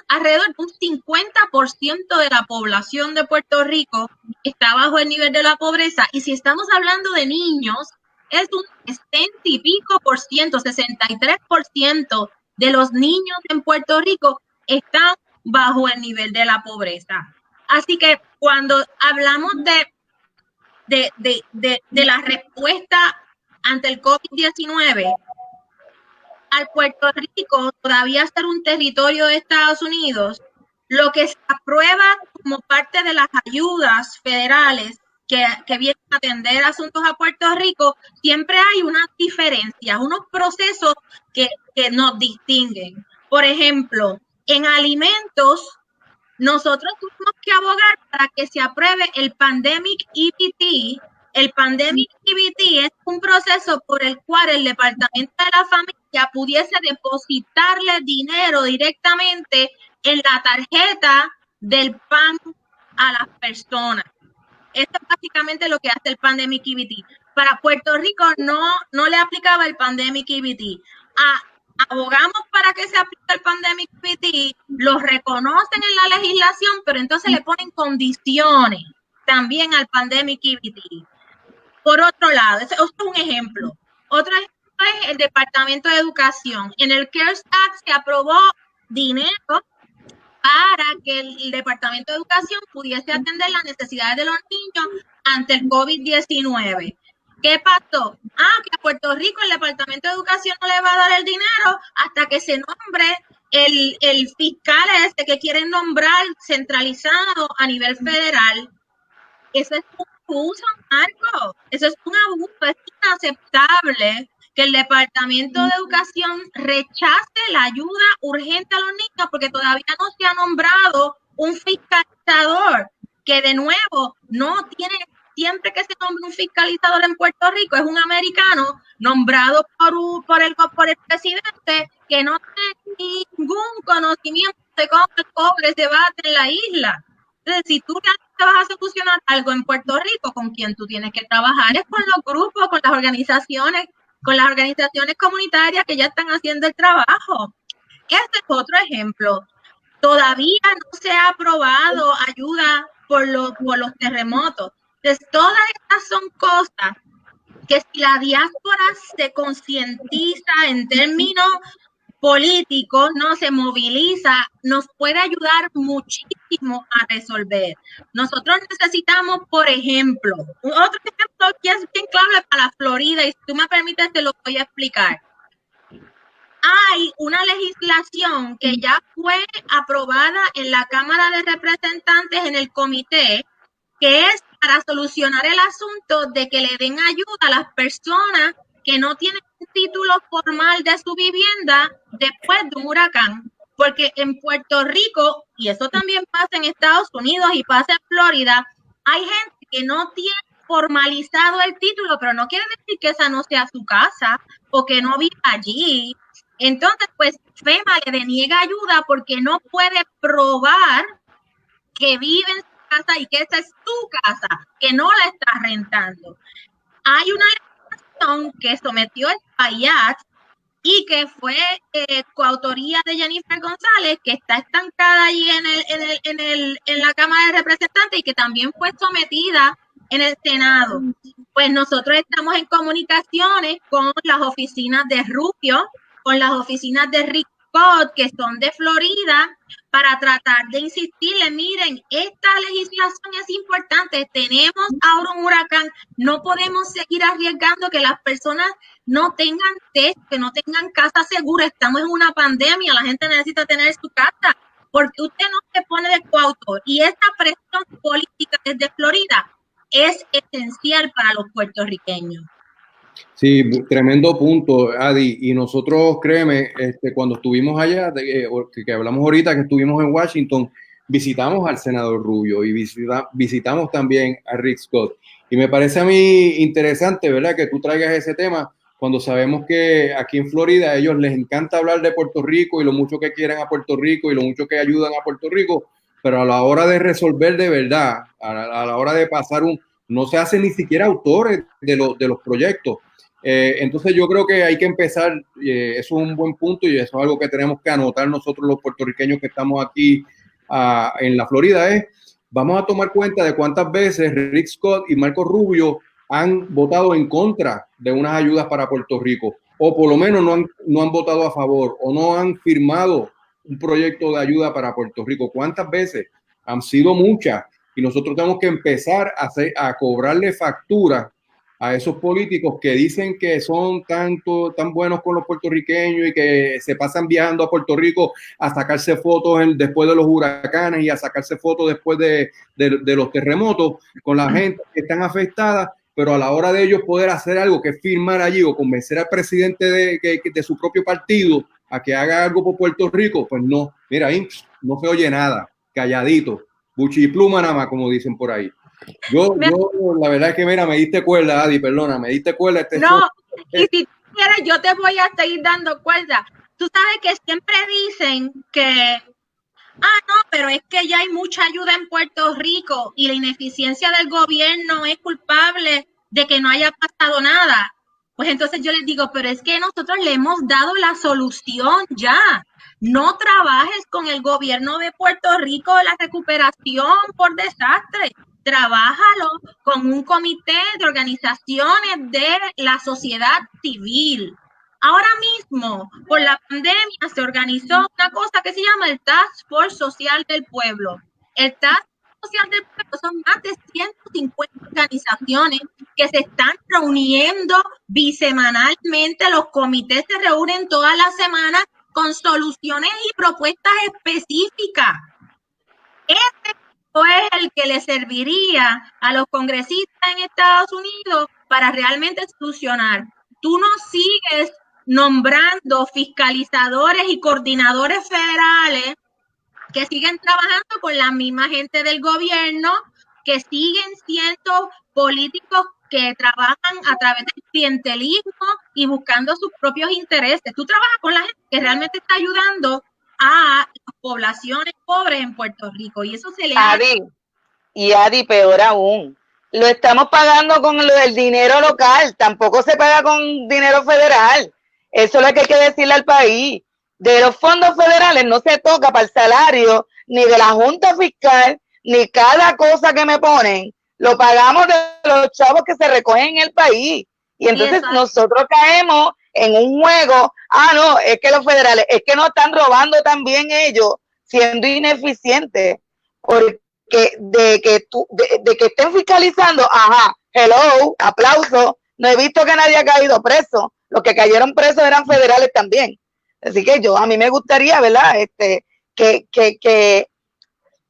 alrededor de un 50% de la población de Puerto Rico está bajo el nivel de la pobreza, y si estamos hablando de niños, es un 60 y pico por ciento, 63% de los niños en Puerto Rico están bajo el nivel de la pobreza. Así que cuando hablamos de la respuesta ante el COVID-19, al Puerto Rico todavía ser un territorio de Estados Unidos, lo que se aprueba como parte de las ayudas federales que vienen a atender asuntos a Puerto Rico, siempre hay unas diferencias, unos procesos que nos distinguen. Por ejemplo, en alimentos, nosotros tuvimos que abogar para que se apruebe el Pandemic EBT. El Pandemic EBT es un proceso por el cual el Departamento de la Familia pudiese depositarle dinero directamente en la tarjeta del PAN a las personas. Esto es básicamente lo que hace el Pandemic EBT. Para Puerto Rico no le aplicaba el Pandemic EBT. Abogamos para que se aplique el Pandemic EBT, lo reconocen en la legislación, pero entonces le ponen condiciones también al Pandemic EBT. Por otro lado, este es un ejemplo. Otro ejemplo es el Departamento de Educación. En el CARES Act se aprobó dinero para que el Departamento de Educación pudiese atender las necesidades de los niños ante el COVID-19. ¿Qué pasó? Que a Puerto Rico el Departamento de Educación no le va a dar el dinero hasta que se nombre el fiscal que quieren nombrar centralizado a nivel federal. Eso es un abuso, Marco. Eso es un abuso. Es inaceptable que el Departamento de Educación rechace la ayuda urgente a los niños porque todavía no se ha nombrado un fiscalizador, que de nuevo no tiene. Siempre que se nombre un fiscalizador en Puerto Rico es un americano nombrado por el presidente que no tiene ningún conocimiento de cómo el cobre se bate en la isla. Entonces, si tú te vas a solucionar algo en Puerto Rico, con quien tú tienes que trabajar es con los grupos, con las organizaciones comunitarias que ya están haciendo el trabajo. Este es otro ejemplo. Todavía no se ha aprobado ayuda por los terremotos. Entonces, todas estas son cosas que si la diáspora se concientiza en términos políticos, no se moviliza, nos puede ayudar muchísimo a resolver. Nosotros necesitamos, por ejemplo, otro ejemplo que es bien clave para Florida, y si tú me permites te lo voy a explicar. Hay una legislación que ya fue aprobada en la Cámara de Representantes en el comité, que es para solucionar el asunto de que le den ayuda a las personas que no tienen un título formal de su vivienda después de un huracán. Porque en Puerto Rico, y eso también pasa en Estados Unidos y pasa en Florida, hay gente que no tiene formalizado el título, pero no quiere decir que esa no sea su casa o que no viva allí. Entonces, pues FEMA le deniega ayuda porque no puede probar que vive en su casa y que esa es su casa, que no la está rentando. Hay una legislación que sometió el PAYAT y que fue coautoría de Jennifer González, que está estancada allí en la Cámara de Representantes y que también fue sometida en el Senado. Pues nosotros estamos en comunicaciones con las oficinas de Rubio, con las oficinas de Rick Scott, que son de Florida, para tratar de insistirle, miren, esta legislación es importante, tenemos ahora un huracán, no podemos seguir arriesgando que las personas no tengan techo, que no tengan casa segura, estamos en una pandemia, la gente necesita tener su casa, porque usted no se pone de coautor, y esta presión política desde Florida es esencial para los puertorriqueños. Sí, tremendo punto, Adi. Y nosotros, créeme, cuando estuvimos allá, que hablamos ahorita que estuvimos en Washington, visitamos al senador Rubio y visitamos también a Rick Scott. Y me parece a mí interesante, ¿verdad?, que tú traigas ese tema cuando sabemos que aquí en Florida a ellos les encanta hablar de Puerto Rico y lo mucho que quieren a Puerto Rico y lo mucho que ayudan a Puerto Rico, pero a la hora de resolver de verdad, a la hora de pasar no se hacen ni siquiera autores de los proyectos. Entonces yo creo que hay que empezar, eso es un buen punto y eso es algo que tenemos que anotar nosotros los puertorriqueños que estamos aquí en la Florida, vamos a tomar cuenta de cuántas veces Rick Scott y Marco Rubio han votado en contra de unas ayudas para Puerto Rico, o por lo menos no han votado a favor, o no han firmado un proyecto de ayuda para Puerto Rico. ¿Cuántas veces? Han sido muchas, y nosotros tenemos que empezar a cobrarle factura a esos políticos que dicen que son tan buenos con los puertorriqueños y que se pasan viajando a Puerto Rico a sacarse fotos después de los huracanes y a sacarse fotos después de los terremotos con la gente que están afectada, pero a la hora de ellos poder hacer algo, que es firmar allí o convencer al presidente de su propio partido a que haga algo por Puerto Rico, pues no, mira, ahí no se oye nada, calladito, buchipluma nada más, como dicen por ahí. Yo la verdad es que, mira, me diste cuerda, Adi, perdona, me diste cuerda. No, y si quieres, yo te voy a seguir dando cuerda. Tú sabes que siempre dicen que, no, pero es que ya hay mucha ayuda en Puerto Rico y la ineficiencia del gobierno es culpable de que no haya pasado nada. Pues entonces yo les digo, pero es que nosotros le hemos dado la solución ya. No trabajes con el gobierno de Puerto Rico la recuperación por desastre. Trabájalo con un comité de organizaciones de la sociedad civil. Ahora mismo, por la pandemia, se organizó una cosa que se llama el Task Force Social del Pueblo. El Task Force Social del Pueblo son más de 150 organizaciones que se están reuniendo bisemanalmente. Los comités se reúnen todas las semanas con soluciones y propuestas específicas. Este es el que le serviría a los congresistas en Estados Unidos para realmente solucionar. Tú no sigues nombrando fiscalizadores y coordinadores federales que siguen trabajando con la misma gente del gobierno, que siguen siendo políticos que trabajan a través del clientelismo y buscando sus propios intereses. Tú trabajas con la gente que realmente está ayudando a las poblaciones pobres en Puerto Rico, y eso se le Adi, peor aún, lo estamos pagando con el dinero local, tampoco se paga con dinero federal. Eso es lo que hay que decirle al país. De los fondos federales no se toca para el salario ni de la Junta Fiscal, ni cada cosa que me ponen, lo pagamos de los chavos que se recogen en el país. Y entonces nosotros caemos en un juego, no, es que los federales, es que nos están robando también ellos, siendo ineficientes, porque de que estén fiscalizando, hello, aplauso, no he visto que nadie ha caído preso, los que cayeron presos eran federales también. Así que a mí me gustaría, ¿verdad?, que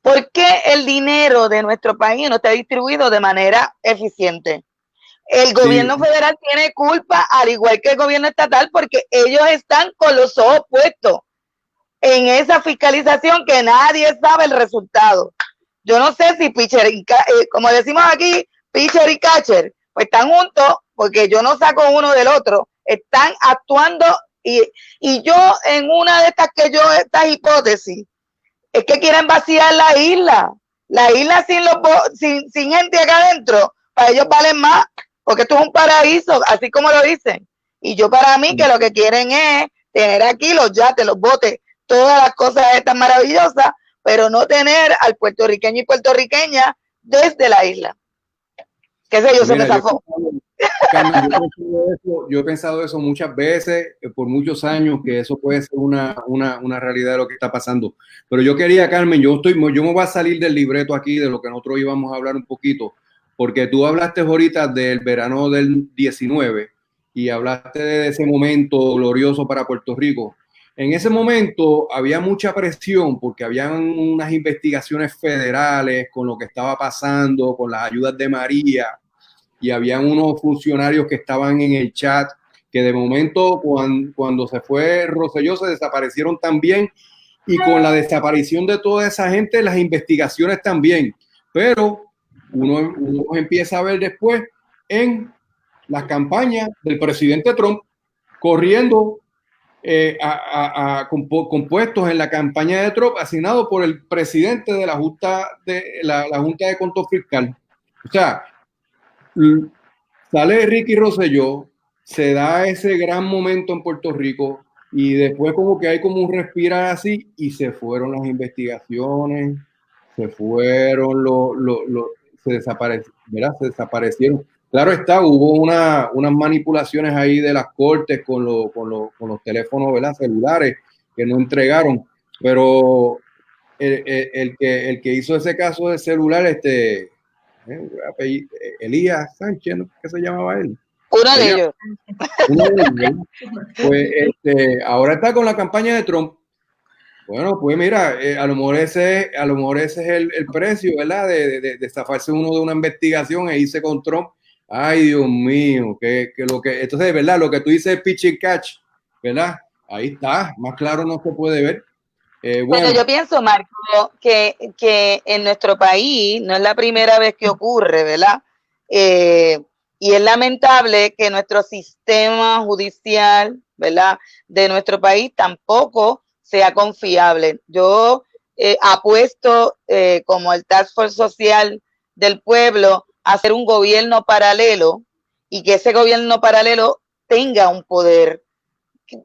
¿por qué el dinero de nuestro país no está distribuido de manera eficiente? El gobierno federal tiene culpa, al igual que el gobierno estatal, porque ellos están con los ojos puestos en esa fiscalización que nadie sabe el resultado. Yo no sé si pitcher como decimos aquí, pitcher y catcher, pues están juntos, porque yo no saco uno del otro, están actuando y yo en una de estas estas hipótesis, es que quieren vaciar la isla sin gente acá adentro, para ellos valen más, porque esto es un paraíso, así como lo dicen. Y yo para mí que lo que quieren es tener aquí los yates, los botes, todas las cosas estas maravillosas, pero no tener al puertorriqueño y puertorriqueña desde la isla. ¿Qué sé yo? Se me zafó. Carmen, yo he pensado eso muchas veces, por muchos años, que eso puede ser una realidad de lo que está pasando. Pero yo quería, Carmen, yo me voy a salir del libreto aquí, de lo que nosotros íbamos a hablar un poquito, porque tú hablaste ahorita del verano del 19 y hablaste de ese momento glorioso para Puerto Rico. En ese momento había mucha presión porque habían unas investigaciones federales con lo que estaba pasando, con las ayudas de María, y habían unos funcionarios que estaban en el chat que de momento cuando se fue Rosselló se desaparecieron también, y con la desaparición de toda esa gente las investigaciones también, pero uno empieza a ver después en las campañas del presidente Trump corriendo con puestos en la campaña de Trump asignado por el presidente de la Junta de Control Fiscal. O sea, sale Ricky Rosselló, se da ese gran momento en Puerto Rico y después como que hay como un respirar así y se fueron las investigaciones, se fueron se desaparecieron. Claro está, hubo unas manipulaciones ahí de las cortes con los teléfonos, ¿verdad?, celulares que no entregaron, pero el que hizo ese caso de celular, Elías Sánchez, ¿no? ¿Qué se llamaba él? Uno de ellos. Pues ahora está con la campaña de Trump. Bueno, pues mira, a lo mejor ese es el precio, ¿verdad? De zafarse uno de una investigación e irse con Trump. Ay, Dios mío, entonces, ¿verdad? Lo que tú dices pitch and catch, ¿verdad? Ahí está, más claro no se puede ver. Bueno, yo pienso, Marco, que en nuestro país no es la primera vez que ocurre, ¿verdad? Y es lamentable que nuestro sistema judicial, ¿verdad?, de nuestro país tampoco sea confiable. Yo apuesto como el Task Force Social del Pueblo a hacer un gobierno paralelo y que ese gobierno paralelo tenga un poder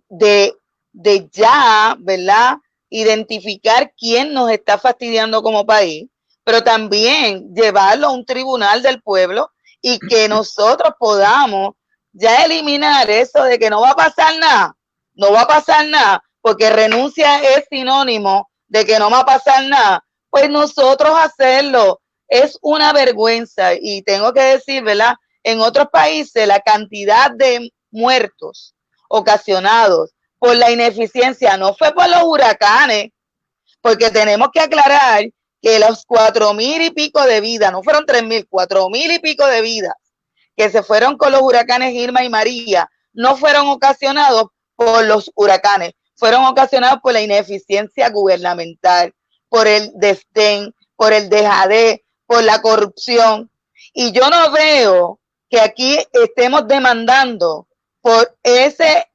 de ya, ¿verdad?, identificar quién nos está fastidiando como país, pero también llevarlo a un tribunal del pueblo y que nosotros podamos ya eliminar eso de que no va a pasar nada, porque renuncia es sinónimo de que no va a pasar nada, pues nosotros hacerlo es una vergüenza. Y tengo que decir, ¿verdad?, en otros países la cantidad de muertos ocasionados por la ineficiencia no fue por los huracanes, porque tenemos que aclarar que los 4,000 y pico de vidas, no fueron 3,000, 4,000 y pico de vidas que se fueron con los huracanes Irma y María, no fueron ocasionados por los huracanes, fueron ocasionados por la ineficiencia gubernamental, por el desdén, por el dejadez, por la corrupción. Y yo no veo que aquí estemos demandando por ese,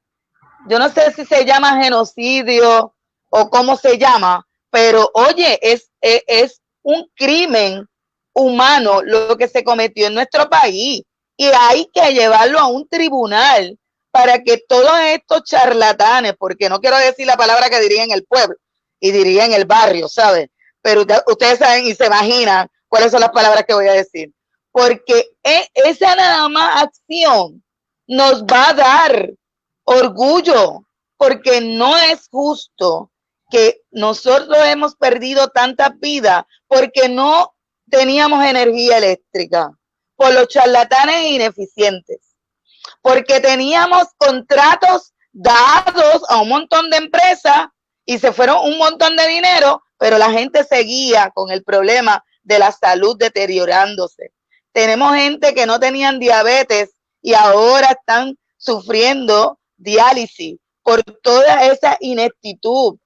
yo no sé si se llama genocidio o cómo se llama, pero oye, es un crimen humano lo que se cometió en nuestro país y hay que llevarlo a un tribunal para que todos estos charlatanes, porque no quiero decir la palabra que diría en el pueblo y diría en el barrio, ¿saben? Pero ustedes saben y se imaginan cuáles son las palabras que voy a decir, porque esa nada más acción nos va a dar orgullo, porque no es justo que nosotros hemos perdido tantas vidas porque no teníamos energía eléctrica, por los charlatanes ineficientes, porque teníamos contratos dados a un montón de empresas y se fueron un montón de dinero, pero la gente seguía con el problema de la salud deteriorándose. Tenemos gente que no tenían diabetes y ahora están sufriendo diálisis por toda esa ineptitud,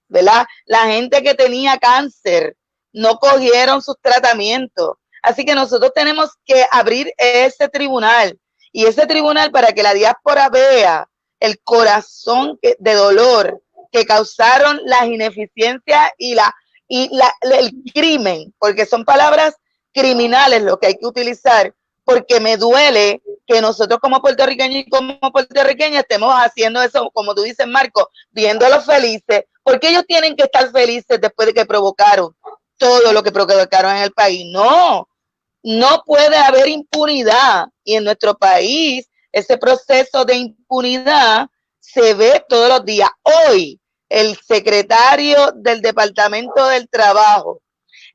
¿verdad? La gente que tenía cáncer no cogieron sus tratamientos. Así que nosotros tenemos que abrir ese tribunal y ese tribunal para que la diáspora vea el corazón de dolor que causaron las ineficiencias y el crimen, porque son palabras criminales lo que hay que utilizar, porque me duele que nosotros como puertorriqueños y como puertorriqueñas estemos haciendo eso, como tú dices, Marco, viéndolos felices, porque ellos tienen que estar felices después de que provocaron todo lo que provocaron en el país. No puede haber impunidad Y en nuestro país, ese proceso de impunidad se ve todos los días. Hoy, el secretario del Departamento del Trabajo,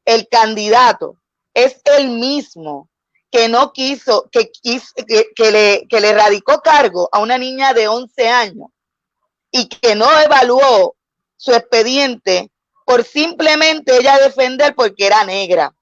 el candidato, es el mismo que no quiso, que le radicó cargo a una niña de 11 años y que no evaluó su expediente por simplemente ella defender porque era negra.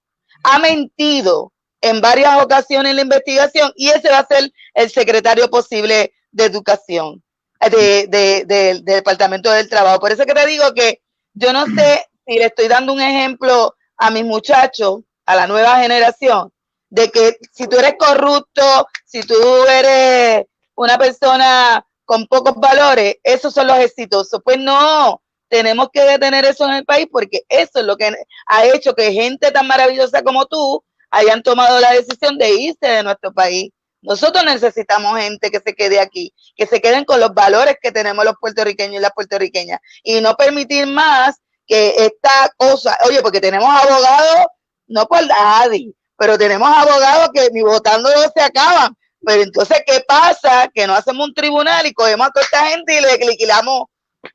Ha mentido en varias ocasiones en la investigación y ese va a ser el secretario posible de Educación del Departamento del Trabajo. Por eso que te digo que yo no sé si le estoy dando un ejemplo a mis muchachos, a la nueva generación, de que si tú eres corrupto, si tú eres una persona con pocos valores, esos son los exitosos. Pues no, tenemos que detener eso en el país porque eso es lo que ha hecho que gente tan maravillosa como tú hayan tomado la decisión de irse de nuestro país. Nosotros necesitamos gente que se quede aquí, que se queden con los valores que tenemos los puertorriqueños y las puertorriqueñas y no permitir más que esta cosa, oye, porque tenemos abogados, no por nadie, pero tenemos abogados que ni votando se acaban. Pero entonces, ¿qué pasa? Que no hacemos un tribunal y cogemos a toda esta gente y le liquidamos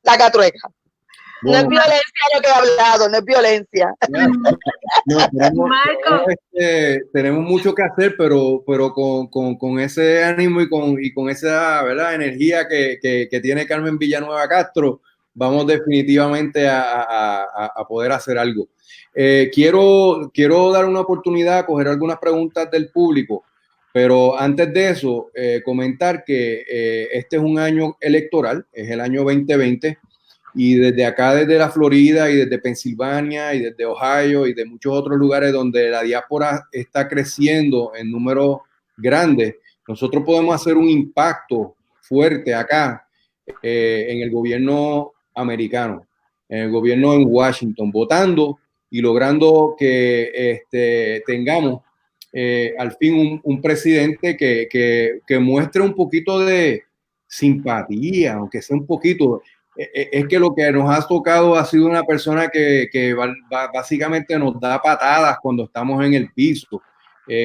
la catrueca. Bueno. No es violencia lo que he hablado, no es violencia. Tenemos mucho que hacer, pero con ese ánimo y con esa, ¿verdad?, energía que tiene Carmen Villanueva Castro, vamos definitivamente a poder hacer algo. Quiero dar una oportunidad a coger algunas preguntas del público, pero antes de eso, comentar que este es un año electoral, es el año 2020, y desde acá, desde la Florida y desde Pensilvania y desde Ohio y de muchos otros lugares donde la diáspora está creciendo en números grandes, nosotros podemos hacer un impacto fuerte acá en el gobierno americano, en el gobierno en Washington, votando y logrando que tengamos al fin un presidente que muestre un poquito de simpatía, aunque sea un poquito. Es que lo que nos ha tocado ha sido una persona que básicamente nos da patadas cuando estamos en el piso.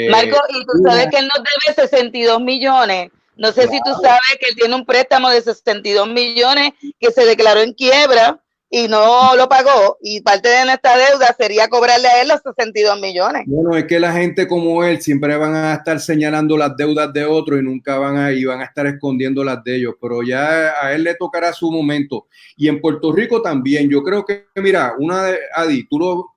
Marco, y tú sabes que él nos debe 62 millones. No sé si tú sabes que él tiene un préstamo de 62 millones que se declaró en quiebra y no lo pagó. Y parte de nuestra deuda sería cobrarle a él los 62 millones. Bueno, es que la gente como él siempre van a estar señalando las deudas de otros y nunca van a estar escondiendo las de ellos. Pero ya a él le tocará su momento. Y en Puerto Rico también. Yo creo que, mira, Adi,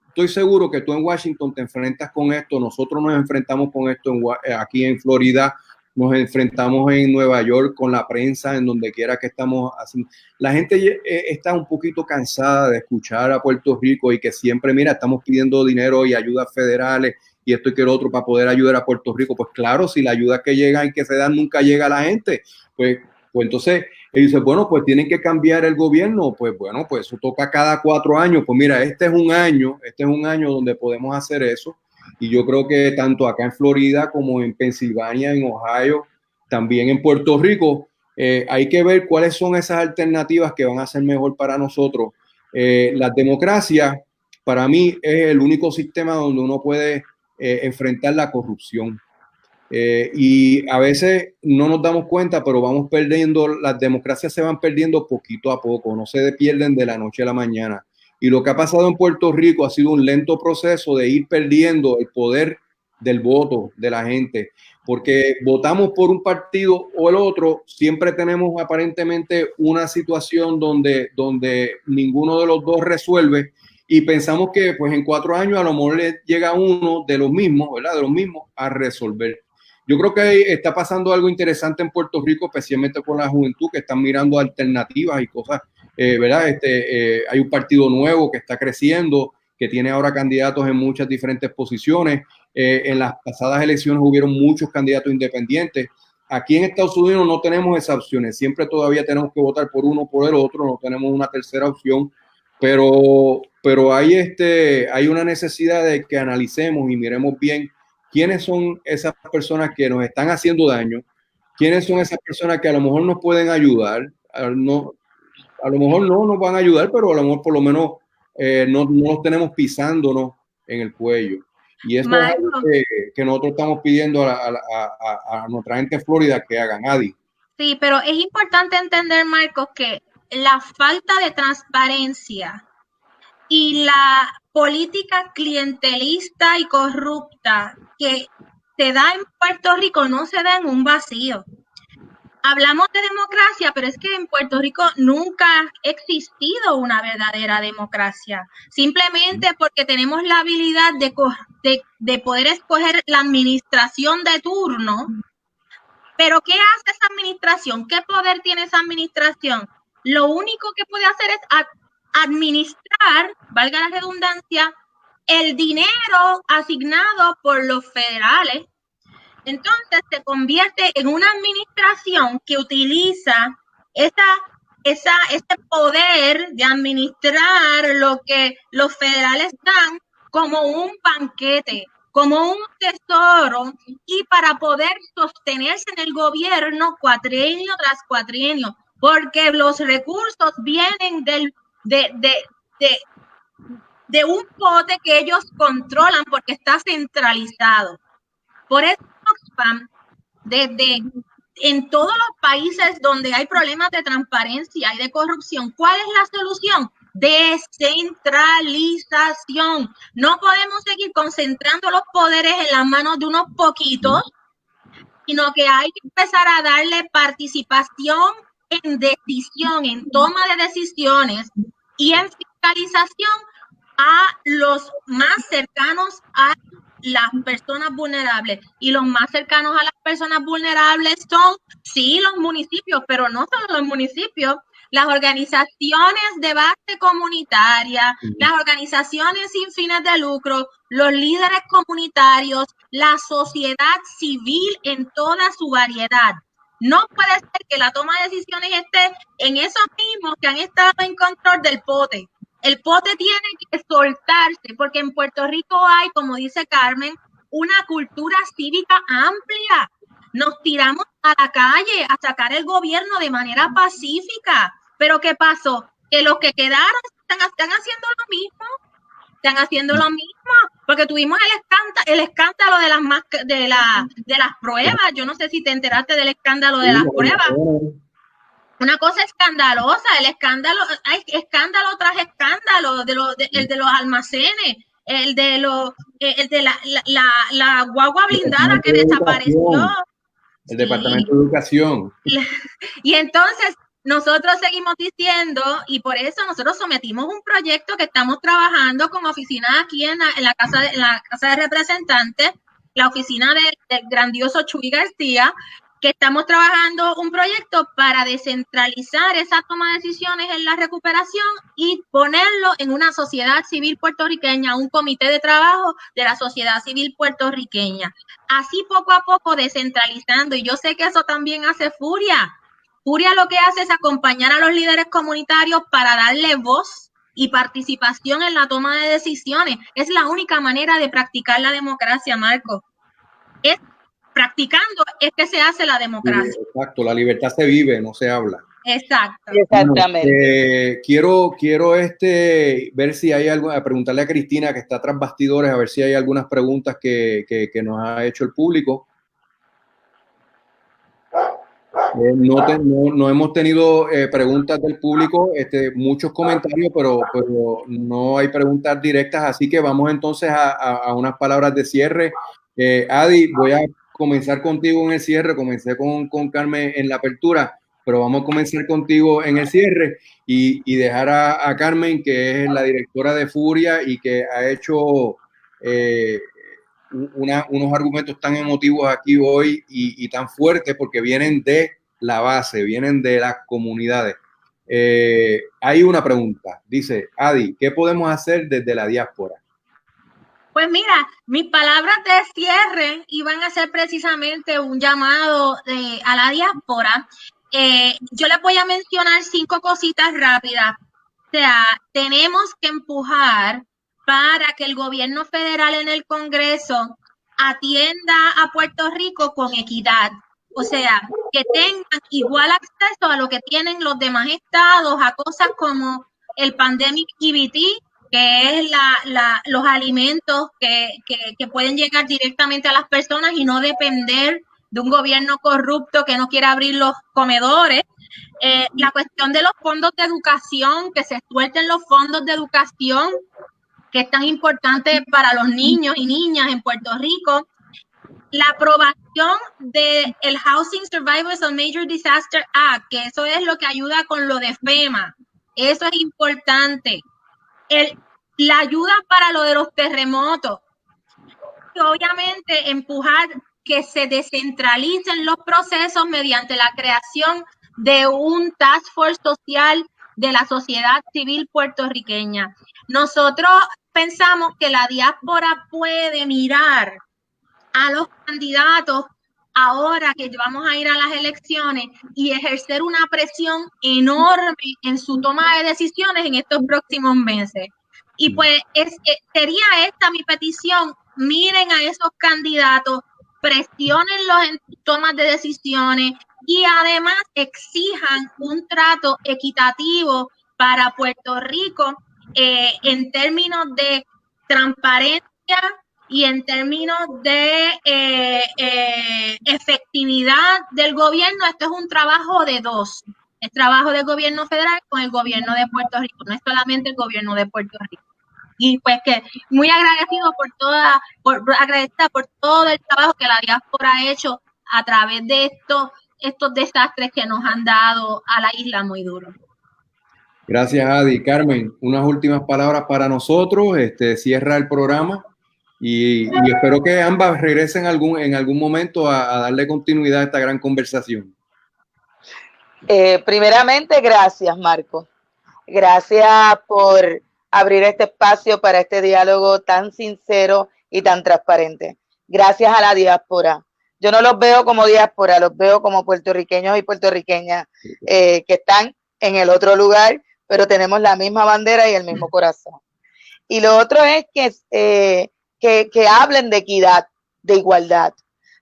estoy seguro que tú en Washington te enfrentas con esto. Nosotros nos enfrentamos con esto aquí en Florida. Nos enfrentamos en Nueva York con la prensa, en donde quiera que estamos haciendo. La gente está un poquito cansada de escuchar a Puerto Rico y que siempre, mira, estamos pidiendo dinero y ayudas federales y esto y que lo otro para poder ayudar a Puerto Rico. Pues claro, si la ayuda que llegan y que se dan nunca llega a la gente, pues entonces ellos dicen, bueno, pues tienen que cambiar el gobierno. Pues bueno, pues eso toca cada 4 años. Pues mira, este es un año donde podemos hacer eso. Y yo creo que tanto acá en Florida como en Pensilvania, en Ohio, también en Puerto Rico, hay que ver cuáles son esas alternativas que van a ser mejor para nosotros. La democracia, para mí, es el único sistema donde uno puede enfrentar la corrupción. Y a veces no nos damos cuenta, pero vamos perdiendo, las democracias se van perdiendo poquito a poco, no se pierden de la noche a la mañana. Y lo que ha pasado en Puerto Rico ha sido un lento proceso de ir perdiendo el poder del voto de la gente, porque votamos por un partido o el otro, siempre tenemos aparentemente una situación donde ninguno de los dos resuelve y pensamos que pues en 4 años a lo mejor le llega uno de los mismos, ¿verdad? De los mismos a resolver. Yo creo que está pasando algo interesante en Puerto Rico, especialmente con la juventud que están mirando alternativas y cosas. ¿Verdad? Hay un partido nuevo que está creciendo, que tiene ahora candidatos en muchas diferentes posiciones. En las pasadas elecciones hubieron muchos candidatos independientes. Aquí en Estados Unidos no tenemos esas opciones. Siempre todavía tenemos que votar por uno o por el otro. No tenemos una tercera opción. Pero hay una necesidad de que analicemos y miremos bien quiénes son esas personas que nos están haciendo daño, quiénes son esas personas que a lo mejor nos pueden ayudar. A lo mejor no nos van a ayudar, pero a lo mejor por lo menos no nos tenemos pisándonos en el cuello. Y eso es algo que nosotros estamos pidiendo a nuestra gente de Florida que hagan, Adi. Sí, pero es importante entender, Marcos, que la falta de transparencia y la política clientelista y corrupta que se da en Puerto Rico no se da en un vacío. Hablamos de democracia, pero es que en Puerto Rico nunca ha existido una verdadera democracia. Simplemente porque tenemos la habilidad de poder escoger la administración de turno. Pero ¿qué hace esa administración? ¿Qué poder tiene esa administración? Lo único que puede hacer es administrar, valga la redundancia, el dinero asignado por los federales. Entonces se convierte en una administración que utiliza ese poder de administrar lo que los federales dan como un banquete, como un tesoro, y para poder sostenerse en el gobierno cuatrienio tras cuatrienio, porque los recursos vienen de un pote que ellos controlan porque está centralizado. Por eso Oxfam, en todos los países donde hay problemas de transparencia y de corrupción, ¿cuál es la solución? Descentralización. No podemos seguir concentrando los poderes en las manos de unos poquitos, sino que hay que empezar a darle participación en decisión, en toma de decisiones y en fiscalización a los más cercanos a las personas vulnerables. Y los más cercanos a las personas vulnerables son, sí, los municipios, pero no solo los municipios, las organizaciones de base comunitaria, las organizaciones sin fines de lucro, los líderes comunitarios, la sociedad civil en toda su variedad. No puede ser que la toma de decisiones esté en esos mismos que han estado en control del pote. El pote tiene que soltarse, porque en Puerto Rico hay, como dice Carmen, una cultura cívica amplia. Nos tiramos a la calle a sacar el gobierno de manera pacífica. Pero ¿qué pasó? Que los que quedaron están haciendo lo mismo. Están haciendo lo mismo, porque tuvimos el escándalo de las pruebas. Yo no sé si te enteraste del escándalo de las pruebas. Una cosa escandalosa, hay escándalo tras escándalo, el de los almacenes, el de la guagua blindada que desapareció. El Departamento de Educación. Y entonces nosotros seguimos diciendo, y por eso nosotros sometimos un proyecto que estamos trabajando con oficinas aquí en la Casa de Representantes, la oficina del grandioso Chuy García, que estamos trabajando un proyecto para descentralizar esa toma de decisiones en la recuperación y ponerlo en una sociedad civil puertorriqueña, un comité de trabajo de la sociedad civil puertorriqueña. Así poco a poco descentralizando, y yo sé que eso también hace Furia. Furia lo que hace es acompañar a los líderes comunitarios para darle voz y participación en la toma de decisiones. Es la única manera de practicar la democracia, Marco. Es practicando es que se hace la democracia. Exacto, la libertad se vive, no se habla. Exacto. Exactamente. Quiero ver si hay algo, preguntarle a Cristina que está tras bastidores, a ver si hay algunas preguntas que nos ha hecho el público. No hemos tenido preguntas del público, muchos comentarios, pero no hay preguntas directas, así que vamos entonces a unas palabras de cierre. Adi, voy a comenzar contigo en el cierre. Comencé con Carmen en la apertura, pero vamos a comenzar contigo en el cierre y dejar a Carmen, que es la directora de Furia y que ha hecho unos argumentos tan emotivos aquí hoy y tan fuertes porque vienen de la base, vienen de las comunidades. Hay una pregunta, dice Adi, ¿qué podemos hacer desde la diáspora? Pues mira, mis palabras de cierre iban a ser precisamente un llamado a la diáspora. Yo les voy a mencionar 5 cositas rápidas. O sea, tenemos que empujar para que el gobierno federal en el Congreso atienda a Puerto Rico con equidad. O sea, que tengan igual acceso a lo que tienen los demás estados, a cosas como el Pandemic EBT, que es los alimentos que pueden llegar directamente a las personas y no depender de un gobierno corrupto que no quiere abrir los comedores. La cuestión de los fondos de educación, que se suelten los fondos de educación, que es tan importante para los niños y niñas en Puerto Rico. La aprobación del Housing Survivors of Major Disaster Act, que eso es lo que ayuda con lo de FEMA. Eso es importante. La ayuda para lo de los terremotos. Y obviamente empujar que se descentralicen los procesos mediante la creación de un task force social de la sociedad civil puertorriqueña. Nosotros pensamos que la diáspora puede mirar a los candidatos ahora que vamos a ir a las elecciones y ejercer una presión enorme en su toma de decisiones en estos próximos meses. Y pues sería esta mi petición: miren a esos candidatos, presionenlos en tomas de decisiones y además exijan un trato equitativo para Puerto Rico en términos de transparencia y en términos de efectividad del gobierno. Esto es un trabajo de dos. Es trabajo del gobierno federal con el gobierno de Puerto Rico, no es solamente el gobierno de Puerto Rico. Y pues que muy agradecida por todo el trabajo que la diáspora ha hecho a través de estos desastres que nos han dado a la isla muy duro. Gracias, Adi. Carmen, unas últimas palabras para nosotros. Cierra el programa y espero que ambas regresen en algún momento a darle continuidad a esta gran conversación. Primeramente, gracias, Marco. Gracias por abrir este espacio para este diálogo tan sincero y tan transparente. Gracias a la diáspora. Yo no los veo como diáspora, los veo como puertorriqueños y puertorriqueñas que están en el otro lugar, pero tenemos la misma bandera y el mismo corazón. Y lo otro es que hablen de equidad, de igualdad.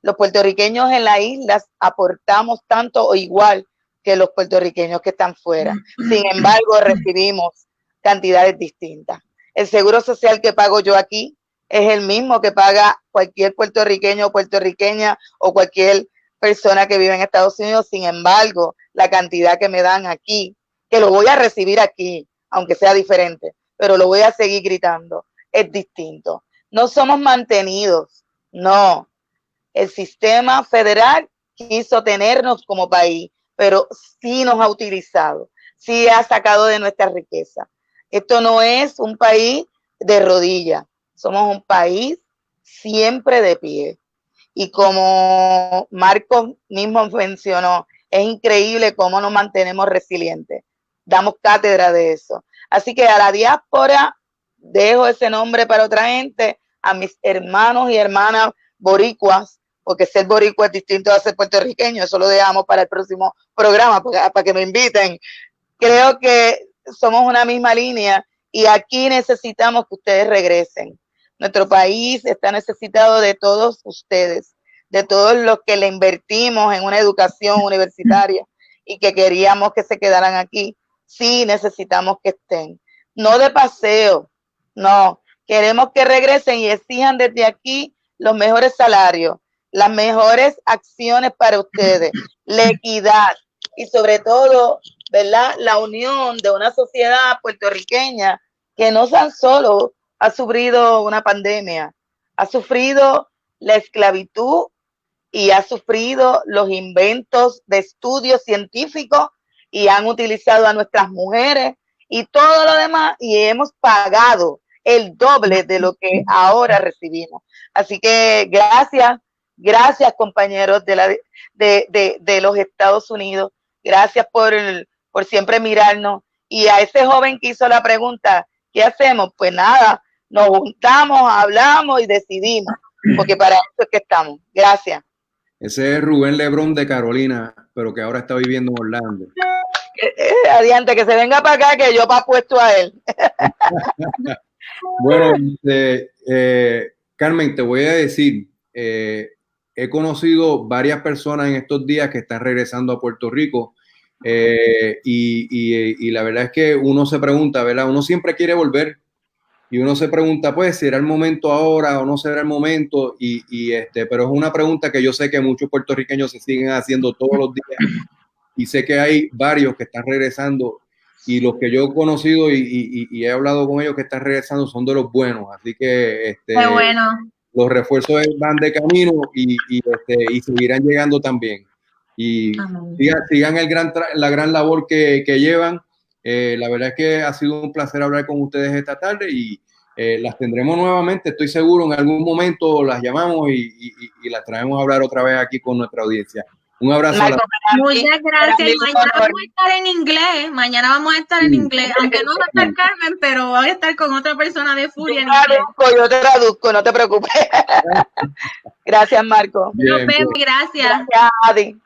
Los puertorriqueños en las islas aportamos tanto o igual que los puertorriqueños que están fuera. Sin embargo, recibimos cantidades distintas. El seguro social que pago yo aquí es el mismo que paga cualquier puertorriqueño o puertorriqueña o cualquier persona que vive en Estados Unidos. Sin embargo, la cantidad que me dan aquí, que lo voy a recibir aquí, aunque sea diferente, pero lo voy a seguir gritando, es distinto. No somos mantenidos, no. El sistema federal quiso tenernos como país, pero sí nos ha utilizado, sí ha sacado de nuestra riqueza. Esto no es un país de rodillas, somos un país siempre de pie. Y como Marcos mismo mencionó, es increíble cómo nos mantenemos resilientes. Damos cátedra de eso. Así que a la diáspora, dejo ese nombre para otra gente, a mis hermanos y hermanas boricuas, porque ser boricua es distinto a ser puertorriqueño, eso lo dejamos para el próximo programa, para que me inviten. Creo que somos una misma línea y aquí necesitamos que ustedes regresen. Nuestro país está necesitado de todos ustedes, de todos los que le invertimos en una educación universitaria y que queríamos que se quedaran aquí. Sí, necesitamos que estén. No de paseo, no. Queremos que regresen y exijan desde aquí los mejores salarios, las mejores acciones para ustedes, la equidad y sobre todo, ¿verdad?, la unión de una sociedad puertorriqueña que no tan solo ha sufrido una pandemia, ha sufrido la esclavitud y ha sufrido los inventos de estudios científicos y han utilizado a nuestras mujeres y todo lo demás y hemos pagado el doble de lo que ahora recibimos. Así que gracias compañeros de los Estados Unidos, gracias por siempre mirarnos. Y a ese joven que hizo la pregunta, ¿qué hacemos? Pues nada, nos juntamos, hablamos y decidimos, porque para eso es que estamos. Gracias. Ese es Rubén Lebrón de Carolina, pero que ahora está viviendo en Orlando. Adiante, que se venga para acá, que yo pa' puesto a él. Bueno, Carmen, te voy a decir, he conocido varias personas en estos días que están regresando a Puerto Rico y la verdad es que uno se pregunta, ¿verdad? Uno siempre quiere volver, y uno se pregunta, pues, ¿será el momento ahora o no será el momento? Pero es una pregunta que yo sé que muchos puertorriqueños se siguen haciendo todos los días, y sé que hay varios que están regresando, y los que yo he conocido y he hablado con ellos que están regresando son de los buenos, así que Qué bueno. los refuerzos van de camino y seguirán llegando también. Y sigan la gran labor que llevan. La verdad es que ha sido un placer hablar con ustedes esta tarde y las tendremos nuevamente, estoy seguro, en algún momento las llamamos y las traemos a hablar otra vez aquí con nuestra audiencia. Un abrazo. Marco, muchas gracias. Mañana vamos a estar en inglés. Mañana vamos a estar en inglés, aunque no va a estar Carmen, pero voy a estar con otra persona de Furia en inglés. Yo te traduzco, no te preocupes. Gracias, Marco. Nos vemos, gracias. Gracias, Adi.